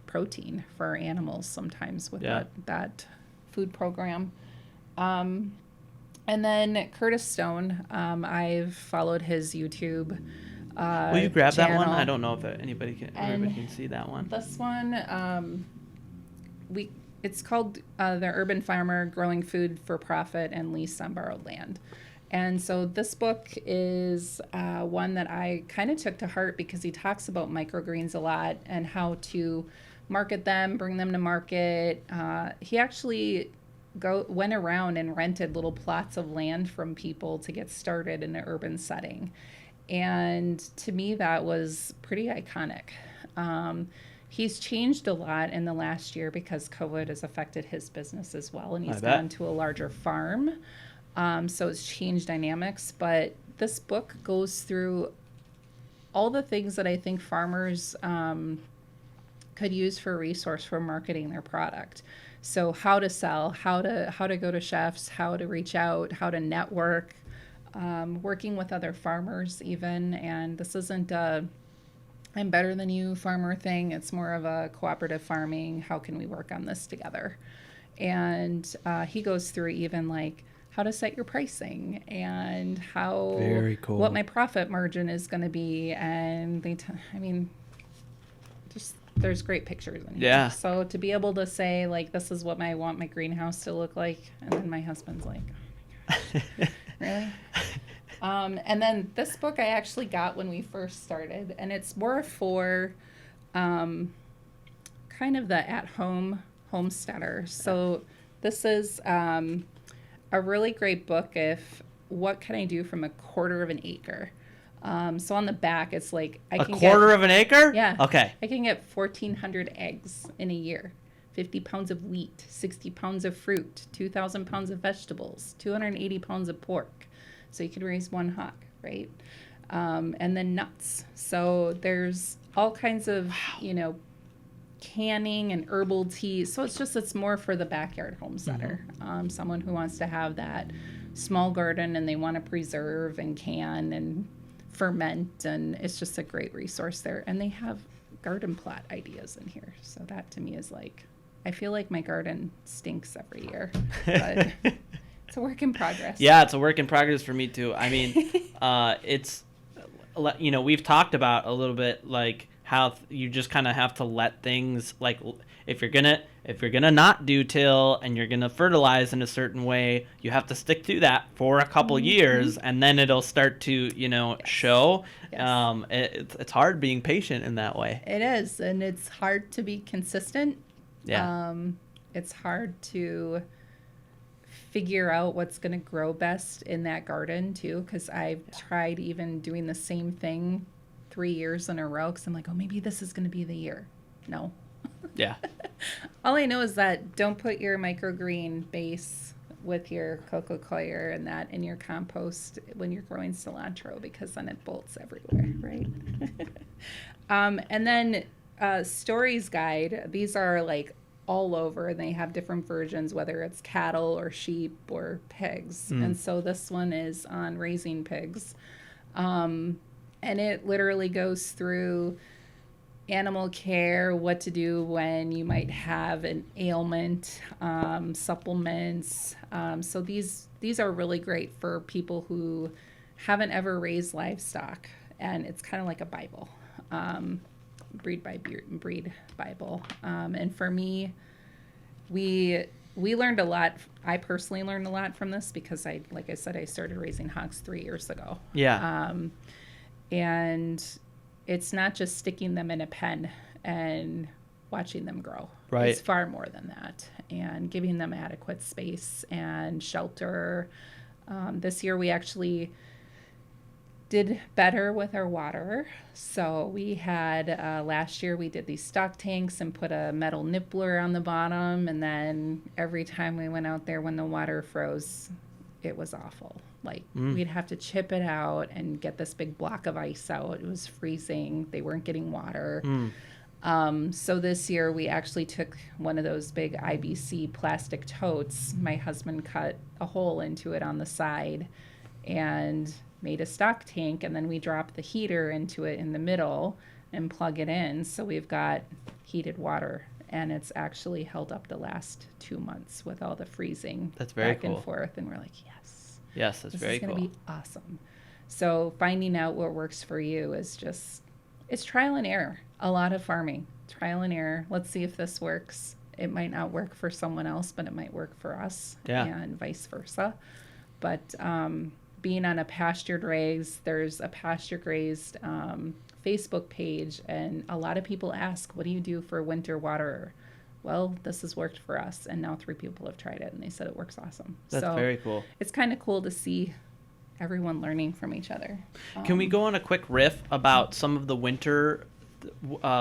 protein for our animals sometimes with that food program. And then Curtis Stone, I've followed his YouTube Will you grab channel. that one? I don't know if everybody can see that one. This one, it's called The Urban Farmer, Growing Food for Profit and Lease on Borrowed Land. And so this book is one that I kind of took to heart, because he talks about microgreens a lot and how to market them, bring them to market. He actually went around and rented little plots of land from people to get started in an urban setting. And to me, that was pretty iconic. He's changed a lot in the last year because COVID has affected his business as well, and he's gone to a larger farm. So it's changed dynamics. But this book goes through all the things that I think farmers could use for a resource for marketing their product. So how to sell, how to go to chefs, how to reach out, how to network, working with other farmers even. And this isn't a I'm better than you farmer thing. It's more of a cooperative farming. How can we work on this together? And he goes through even like how to set your pricing and how Very cool. what my profit margin is going to be. And I mean, just there's great pictures in here. Yeah. So to be able to say like this is what I want my greenhouse to look like, and then my husband's like, oh my gosh, really? And then this book I actually got when we first started, and it's more for kind of the at-home homesteader. So this is a really great book if what can I do from a quarter of an acre. So on the back, it's like a quarter of an acre? Yeah. Okay. I can get 1,400 eggs in a year, 50 pounds of wheat, 60 pounds of fruit, 2,000 pounds of vegetables, 280 pounds of pork. So you can raise one hog, right? And then nuts. So there's all kinds of, canning and herbal teas. So it's more for the backyard homesteader. Someone who wants to have that small garden and they want to preserve and can and ferment. And it's just a great resource there. And they have garden plot ideas in here. So that to me is like, I feel like my garden stinks every year. But it's a work in progress. Yeah, it's a work in progress for me too. I mean, it's, we've talked about a little bit like how you just kind of have to let things like if you're gonna not do till and you're gonna fertilize in a certain way, you have to stick to that for a couple years, and then it'll start to show. Yes. It's hard being patient in that way. It is, and it's hard to be consistent. Yeah. It's hard to figure out what's going to grow best in that garden too, because I've tried even doing the same thing 3 years in a row because I'm like, oh, maybe this is going to be the year. No. Yeah. All I know is that don't put your microgreen base with your coco coir and that in your compost when you're growing cilantro, because then it bolts everywhere, right? And then Stories Guide. These are like all over, and they have different versions, whether it's cattle or sheep or pigs. And so this one is on raising pigs. And it literally goes through animal care, what to do when you might have an ailment, supplements. So these are really great for people who haven't ever raised livestock, and it's kind of like a Bible. Breed by breed Bible. And for me, we learned a lot. I personally learned a lot from this because like I said, I started raising hogs 3 years ago. Yeah. And it's not just sticking them in a pen and watching them grow. Right. It's far more than that. And giving them adequate space and shelter. This year we actually did better with our water. So we had, last year we did these stock tanks and put a metal nippler on the bottom. And then every time we went out there when the water froze, it was awful. Like we'd have to chip it out and get this big block of ice out. It was freezing. They weren't getting water. So this year we actually took one of those big IBC plastic totes. My husband cut a hole into it on the side and made a stock tank, and then we drop the heater into it in the middle and plug it in. So we've got heated water, and it's actually held up the last 2 months with all the freezing. That's very back cool. And forth, and we're like, yes, that's very cool. This is going to be awesome. So finding out what works for you is it's trial and error. A lot of farming, trial and error. Let's see if this works. It might not work for someone else, but it might work for us, and vice versa. But being on a pastured raised, there's a pasture grazed Facebook page, and a lot of people ask, what do you do for winter water? Well, this has worked for us, and now 3 people have tried it, and they said it works awesome. That's so very cool. It's kind of cool to see everyone learning from each other. Can we go on a quick riff about some of the winter,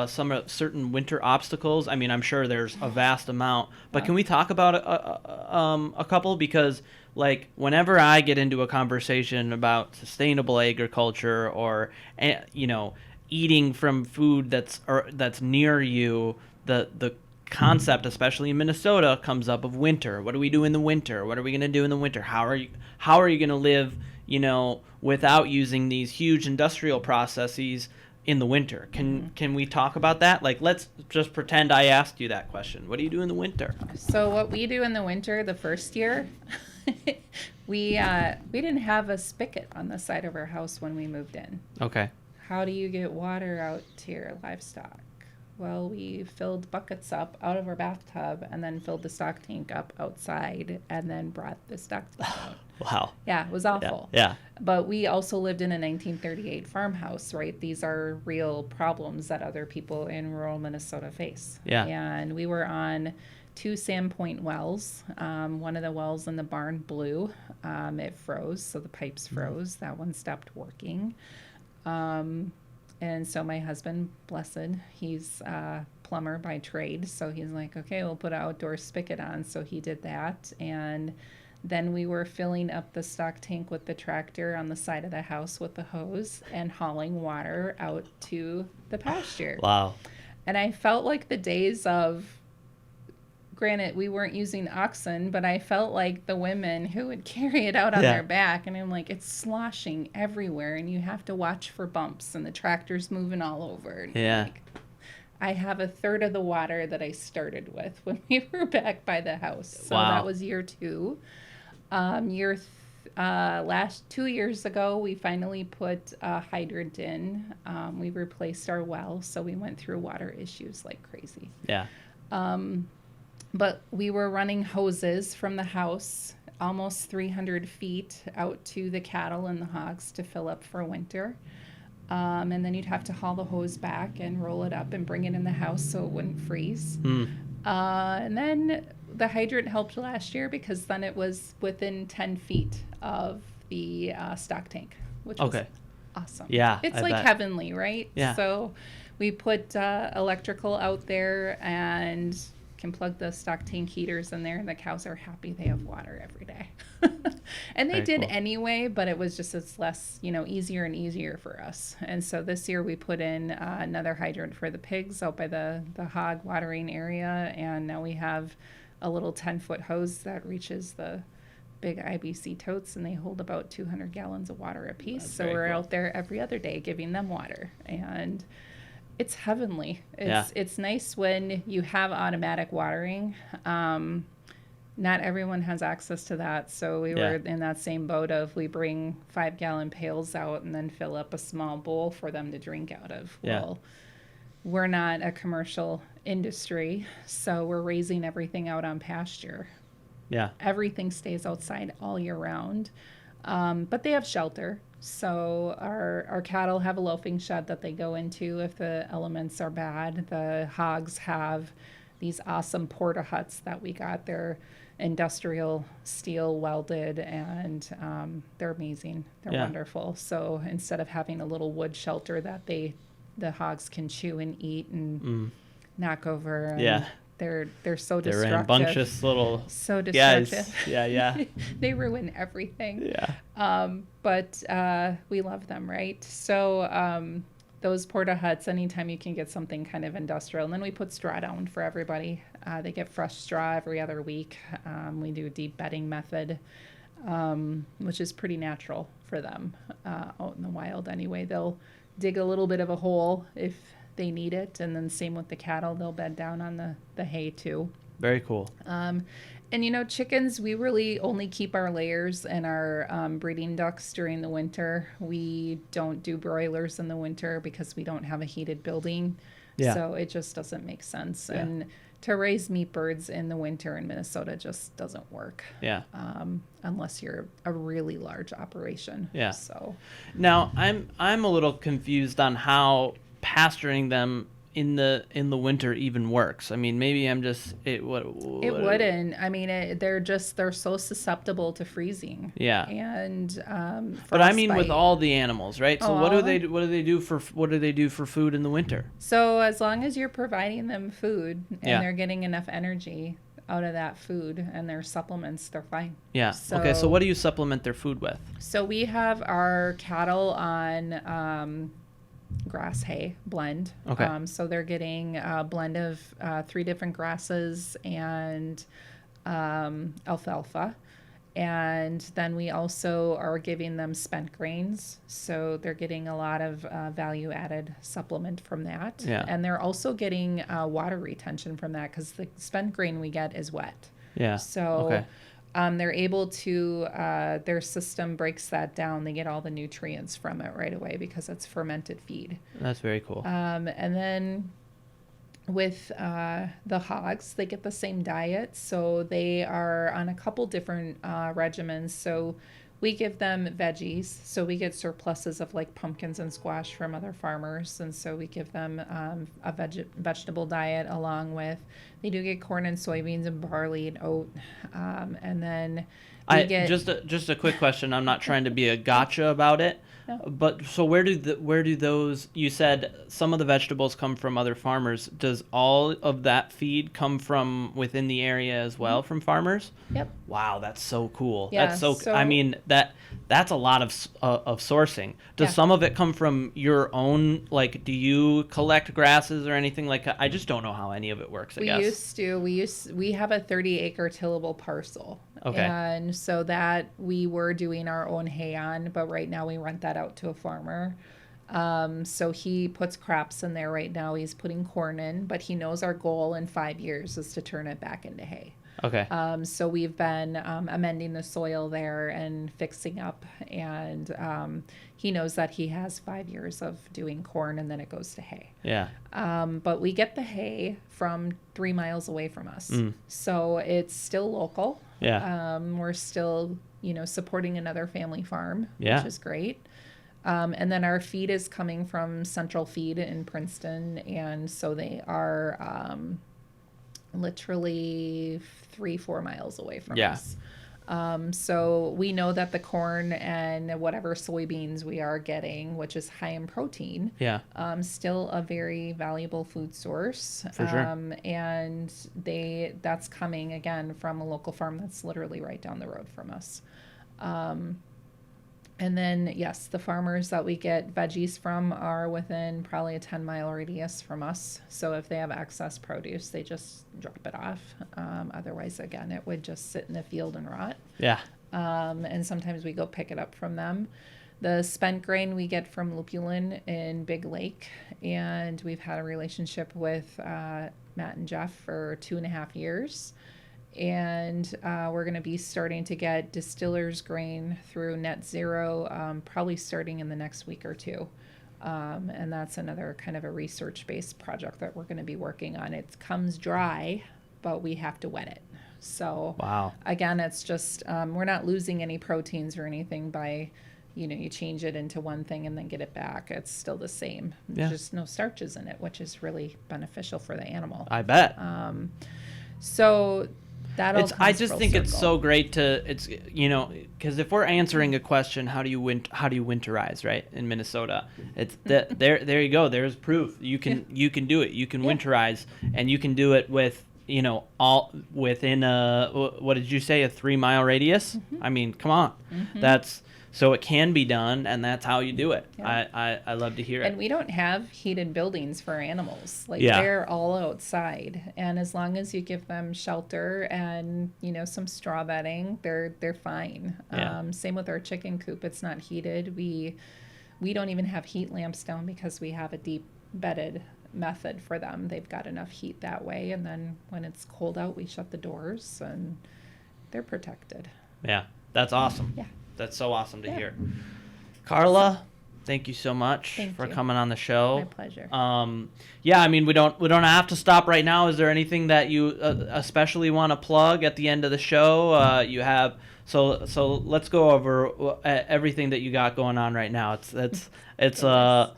certain winter obstacles? I mean, I'm sure there's a vast amount, but can we talk about a couple? Because like whenever I get into a conversation about sustainable agriculture or eating from food that's near you, the concept, especially in Minnesota, comes up of winter. What do we do in the winter? What are we going to do in the winter? How are you going to live, without using these huge industrial processes in the winter? Can we talk about that? Like, let's just pretend I asked you that question. What do you do in the winter? So what we do in the winter, the first year, we didn't have a spigot on the side of our house when we moved in. Okay. How do you get water out to your livestock? Well, we filled buckets up out of our bathtub and then filled the stock tank up outside and then brought the stock tank out. Wow. Yeah, it was awful. Yeah. But we also lived in a 1938 farmhouse, right? These are real problems that other people in rural Minnesota face. Yeah. And we were on 2 Sandpoint wells. One of the wells in the barn blew. It froze, so the pipes froze. That one stopped working. And so my husband, blessed, he's a plumber by trade. So he's like, okay, we'll put an outdoor spigot on. So he did that. And then we were filling up the stock tank with the tractor on the side of the house with the hose and hauling water out to the pasture. Wow. And I felt like the days of, granted, we weren't using oxen, but I felt like the women who would carry it out on their back. And I'm like, it's sloshing everywhere, and you have to watch for bumps, and the tractor's moving all over. And like, I have a third of the water that I started with when we were back by the house. So that was year 2. Last 2 years ago, we finally put a hydrant in. We replaced our well, so we went through water issues like crazy. Yeah. But we were running hoses from the house almost 300 feet out to the cattle and the hogs to fill up for winter. And then you'd have to haul the hose back and roll it up and bring it in the house so it wouldn't freeze. And then the hydrant helped last year because then it was within 10 feet of the stock tank, which was awesome. Yeah. It's like heavenly, right? Yeah. So we put electrical out there and can plug the stock tank heaters in there, and the cows are happy they have water every day. And they did anyway, but it was just, it's less, easier and easier for us. And so this year we put in another hydrant for the pigs out by the hog watering area, and now we have a little 10-foot hose that reaches the big IBC totes, and they hold about 200 gallons of water apiece. That's so we're out there every other day giving them water, and it's heavenly. It's nice when you have automatic watering. Not everyone has access to that, so we were in that same boat of we bring 5-gallon pails out and then fill up a small bowl for them to drink out of. Well, we're not a commercial industry, so we're raising everything out on pasture. Yeah. Everything stays outside all year round, but they have shelter. So our cattle have a loafing shed that they go into if the elements are bad. The hogs have these awesome porta huts that we got. They're industrial steel welded, and they're amazing. They're wonderful. So instead of having a little wood shelter that the hogs can chew and eat and knock over, and they're so destructive. They're rambunctious little so destructive. Guys. Yeah. They ruin everything. Yeah. But we love them, right? So those porta huts, anytime you can get something kind of industrial. And then we put straw down for everybody. They get fresh straw every other week. We do a deep bedding method, which is pretty natural for them out in the wild anyway. They'll dig a little bit of a hole if they need it, and then same with the cattle. They'll bed down on the hay too. Very cool. And chickens, we really only keep our layers and our breeding ducks during the winter. We don't do broilers in the winter because we don't have a heated building. So it just doesn't make sense. And To raise meat birds in the winter in Minnesota just doesn't work. Yeah. Unless you're a really large operation. Yeah. So Now I'm a little confused on how pasturing them in the winter even works. I mean, maybe I'm just it wouldn't. I mean, they're so susceptible to freezing. Yeah. And but I mean with all the animals, right? So what do they do for food in the winter? So as long as you're providing them food and Yeah. they're getting enough energy out of that food and their supplements, they're fine. Yeah. Okay, so what do you supplement their food with? So we have our cattle on grass hay blend. Okay. So they're getting a blend of 3 different grasses and alfalfa. And then we also are giving them spent grains. So they're getting a lot of value added supplement from that. Yeah. And they're also getting water retention from that because the spent grain we get is wet. Yeah. So okay. They're able to, their system breaks that down. They get all the nutrients from it right away because it's fermented feed. That's very cool. And then with the hogs, they get the same diet. So they are on a couple different regimens. So we give them veggies. So we get surpluses of like pumpkins and squash from other farmers. And so we give them a vegetable diet along with, they do get corn and soybeans and barley and oat. And then just a quick question. I'm not trying to be a gotcha about it. No. But so where do those, you said some of the vegetables come from other farmers. Does all of that feed come from within the area as well from farmers? Yep. Wow, that's so cool. Yeah, That's so I mean that's a lot of sourcing. Does some of it come from your own, like do you collect grasses or anything like that? I just don't know how any of it works, I guess. We have a 30-acre tillable parcel. Okay. And so that we were doing our own hay on, but right now we rent that out to a farmer. So he puts crops in there right now. He's putting corn in, but he knows our goal in 5 years is to turn it back into hay. Okay. So we've been amending the soil there and fixing up, and he knows that he has 5 years of doing corn and then it goes to hay. Yeah. But we get the hay from 3 miles away from us. So it's still local. Yeah. We're still, supporting another family farm, Yeah. which is great. And then our feed is coming from Central Feed in Princeton. And so they are literally 3-4 miles away from us. So we know that the corn and whatever soybeans we are getting, which is high in protein, still a very valuable food source. For sure. And that's coming again from a local farm that's literally right down the road from us. And then, yes, the farmers that we get veggies from are within probably a 10-mile radius from us. So if they have excess produce, they just drop it off. Otherwise, again, it would just sit in the field and rot. Yeah. And sometimes we go pick it up from them. The spent grain we get from Lupulin in Big Lake. And we've had a relationship with Matt and Jeff for 2.5 years. And we're going to be starting to get distillers grain through Net Zero, probably starting in the next week or two. And that's another kind of a research-based project that we're going to be working on. It comes dry, but we have to wet it. So wow. Again, it's just we're not losing any proteins or anything by, you change it into one thing and then get it back. It's still the same. There's just no starches in it, which is really beneficial for the animal. I bet. So I just think it's so great because if we're answering a question, how do you winterize, right, in Minnesota? It's there you go. There's proof. You can do it. You can winterize, and you can do it with all within what did you say, a 3-mile radius? Mm-hmm. I mean, come on, that's. So it can be done, and that's how you do it. Yeah. I love to hear it. And we don't have heated buildings for animals. They're all outside. And as long as you give them shelter and, some straw bedding, they're fine. Yeah. Same with our chicken coop. It's not heated. We don't even have heat lamps down because we have a deep bedded method for them. They've got enough heat that way. And then when it's cold out, we shut the doors and they're protected. Yeah, that's awesome. Yeah. That's so awesome to hear. Carla, thank you so much Thank for you. coming on the show. My pleasure. Yeah, I mean, we don't have to stop right now. Is there anything that you especially want to plug at the end of the show? You have so let's go over everything that you got going on right now. It's a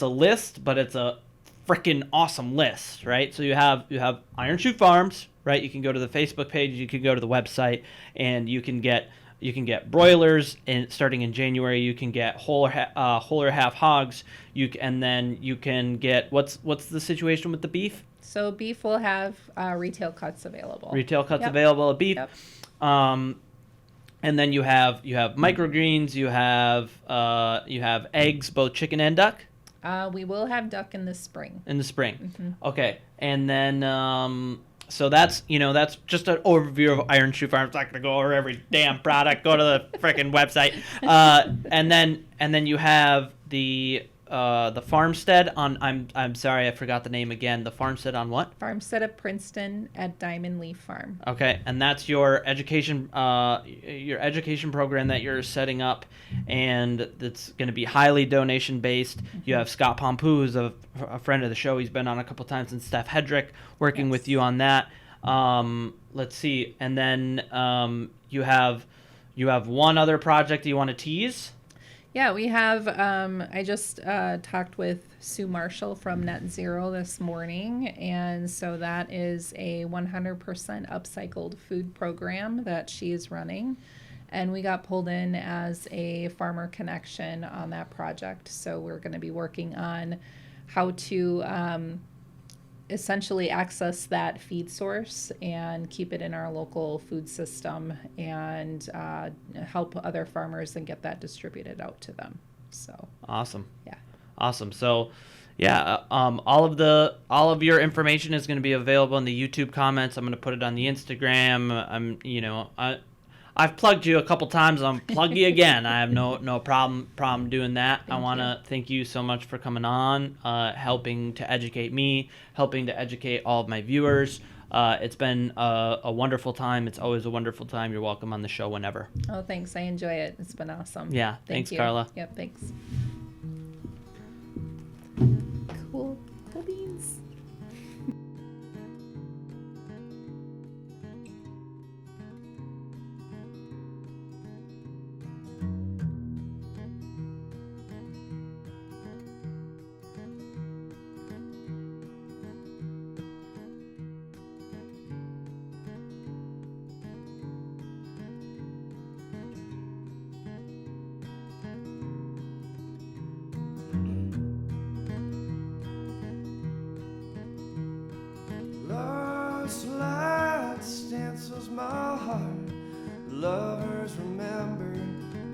list, but it's a freaking awesome list, right? So you have Iron Shoot Farms, right? You can go to the Facebook page, you can go to the website, and you can get broilers starting in January. You can get whole or half hogs. And then you can get what's the situation with the beef? So beef will have retail cuts available. Retail cuts Yep. available at beef. Yep. And then you have microgreens. You have eggs, both chicken and duck. We will have duck in the spring. In the spring. Okay. And then so that's just an overview of Iron Shoe Farms. I'm not gonna go over every damn product. Go to the freaking website. And then you have the farmstead on I'm sorry, I forgot the name again. The farmstead on what? Farmstead of Princeton at Diamond Leaf Farm. Okay, and that's your education program that you're setting up, and it's going to be highly donation based. You have Scott Pompu, who's a friend of the show. He's been on a couple times, and Steph Hedrick working with you on that. Let's see, and then you have one other project you want to tease. Yeah, we have, I just talked with Sue Marshall from Net Zero this morning, and so that is a 100% upcycled food program that she is running, and we got pulled in as a farmer connection on that project, so we're going to be working on how to essentially access that feed source and keep it in our local food system and help other farmers and get that distributed out to them. So awesome. Yeah. Awesome. So yeah, all of your information is going to be available in the YouTube comments. I'm going to put it on the Instagram. I've plugged you a couple times. I'm plug you again. I have no problem doing that. I want to thank you so much for coming on, helping to educate me, helping to educate all of my viewers. It's been a wonderful time. It's always a wonderful time. You're welcome on the show whenever. Oh, thanks. I enjoy it. It's been awesome. Yeah. Thanks, Carla. Yep. Thanks. Cool beans. My heart, lovers remember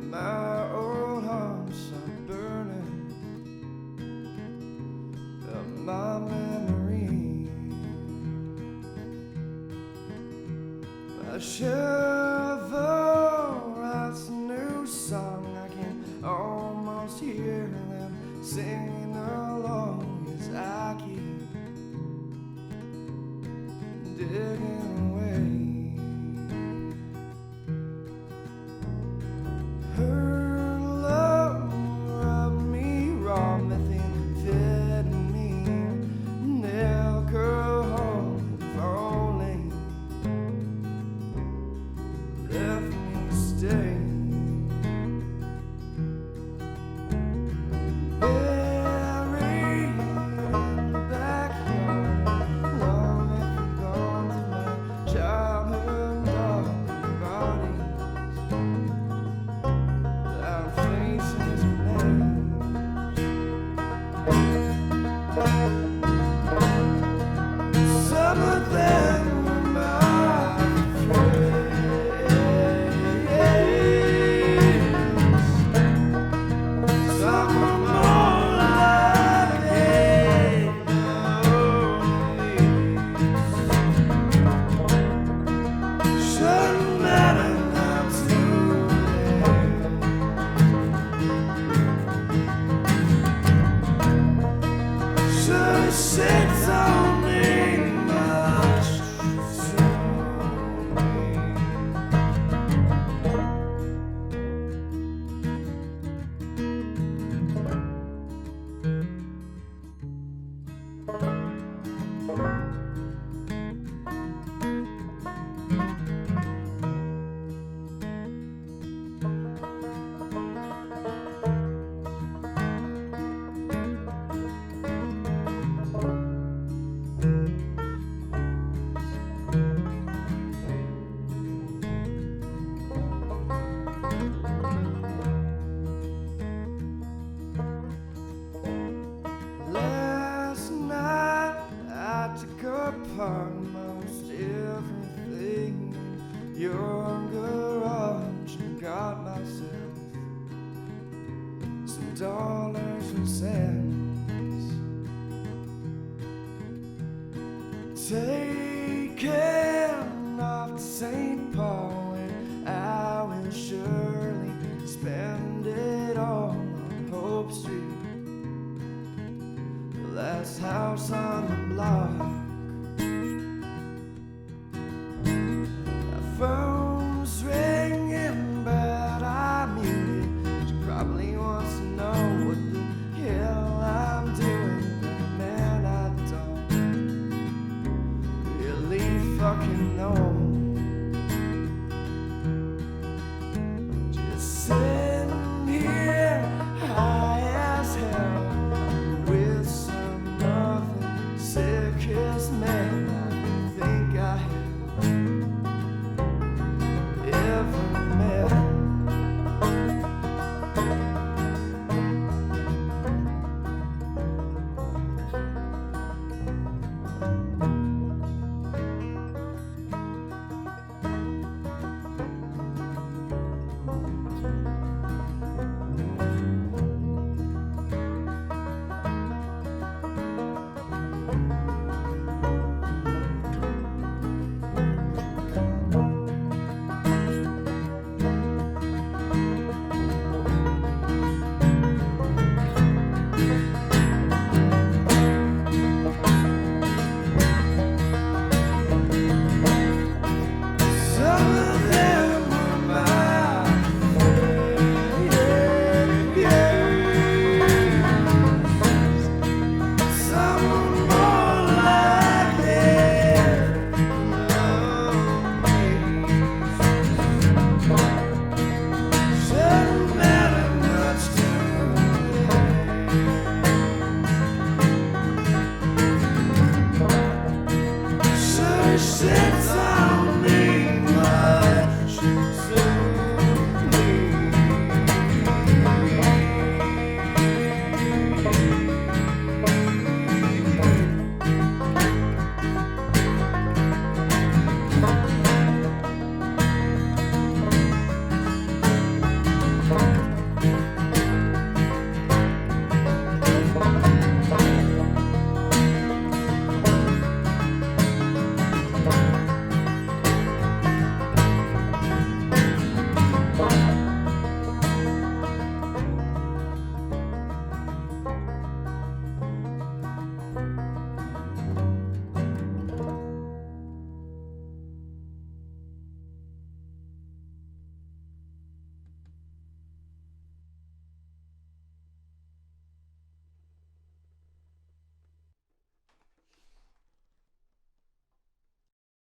my old arms are burning of my memory. I shiver as a new song. I can almost hear them singing along as I keep digging away. Her love rubbed me raw, methamphetamine, alcohol, if only left me stay. Buried in the backyard, long after gone to my childhood dark bodies. Some of them were my friends. say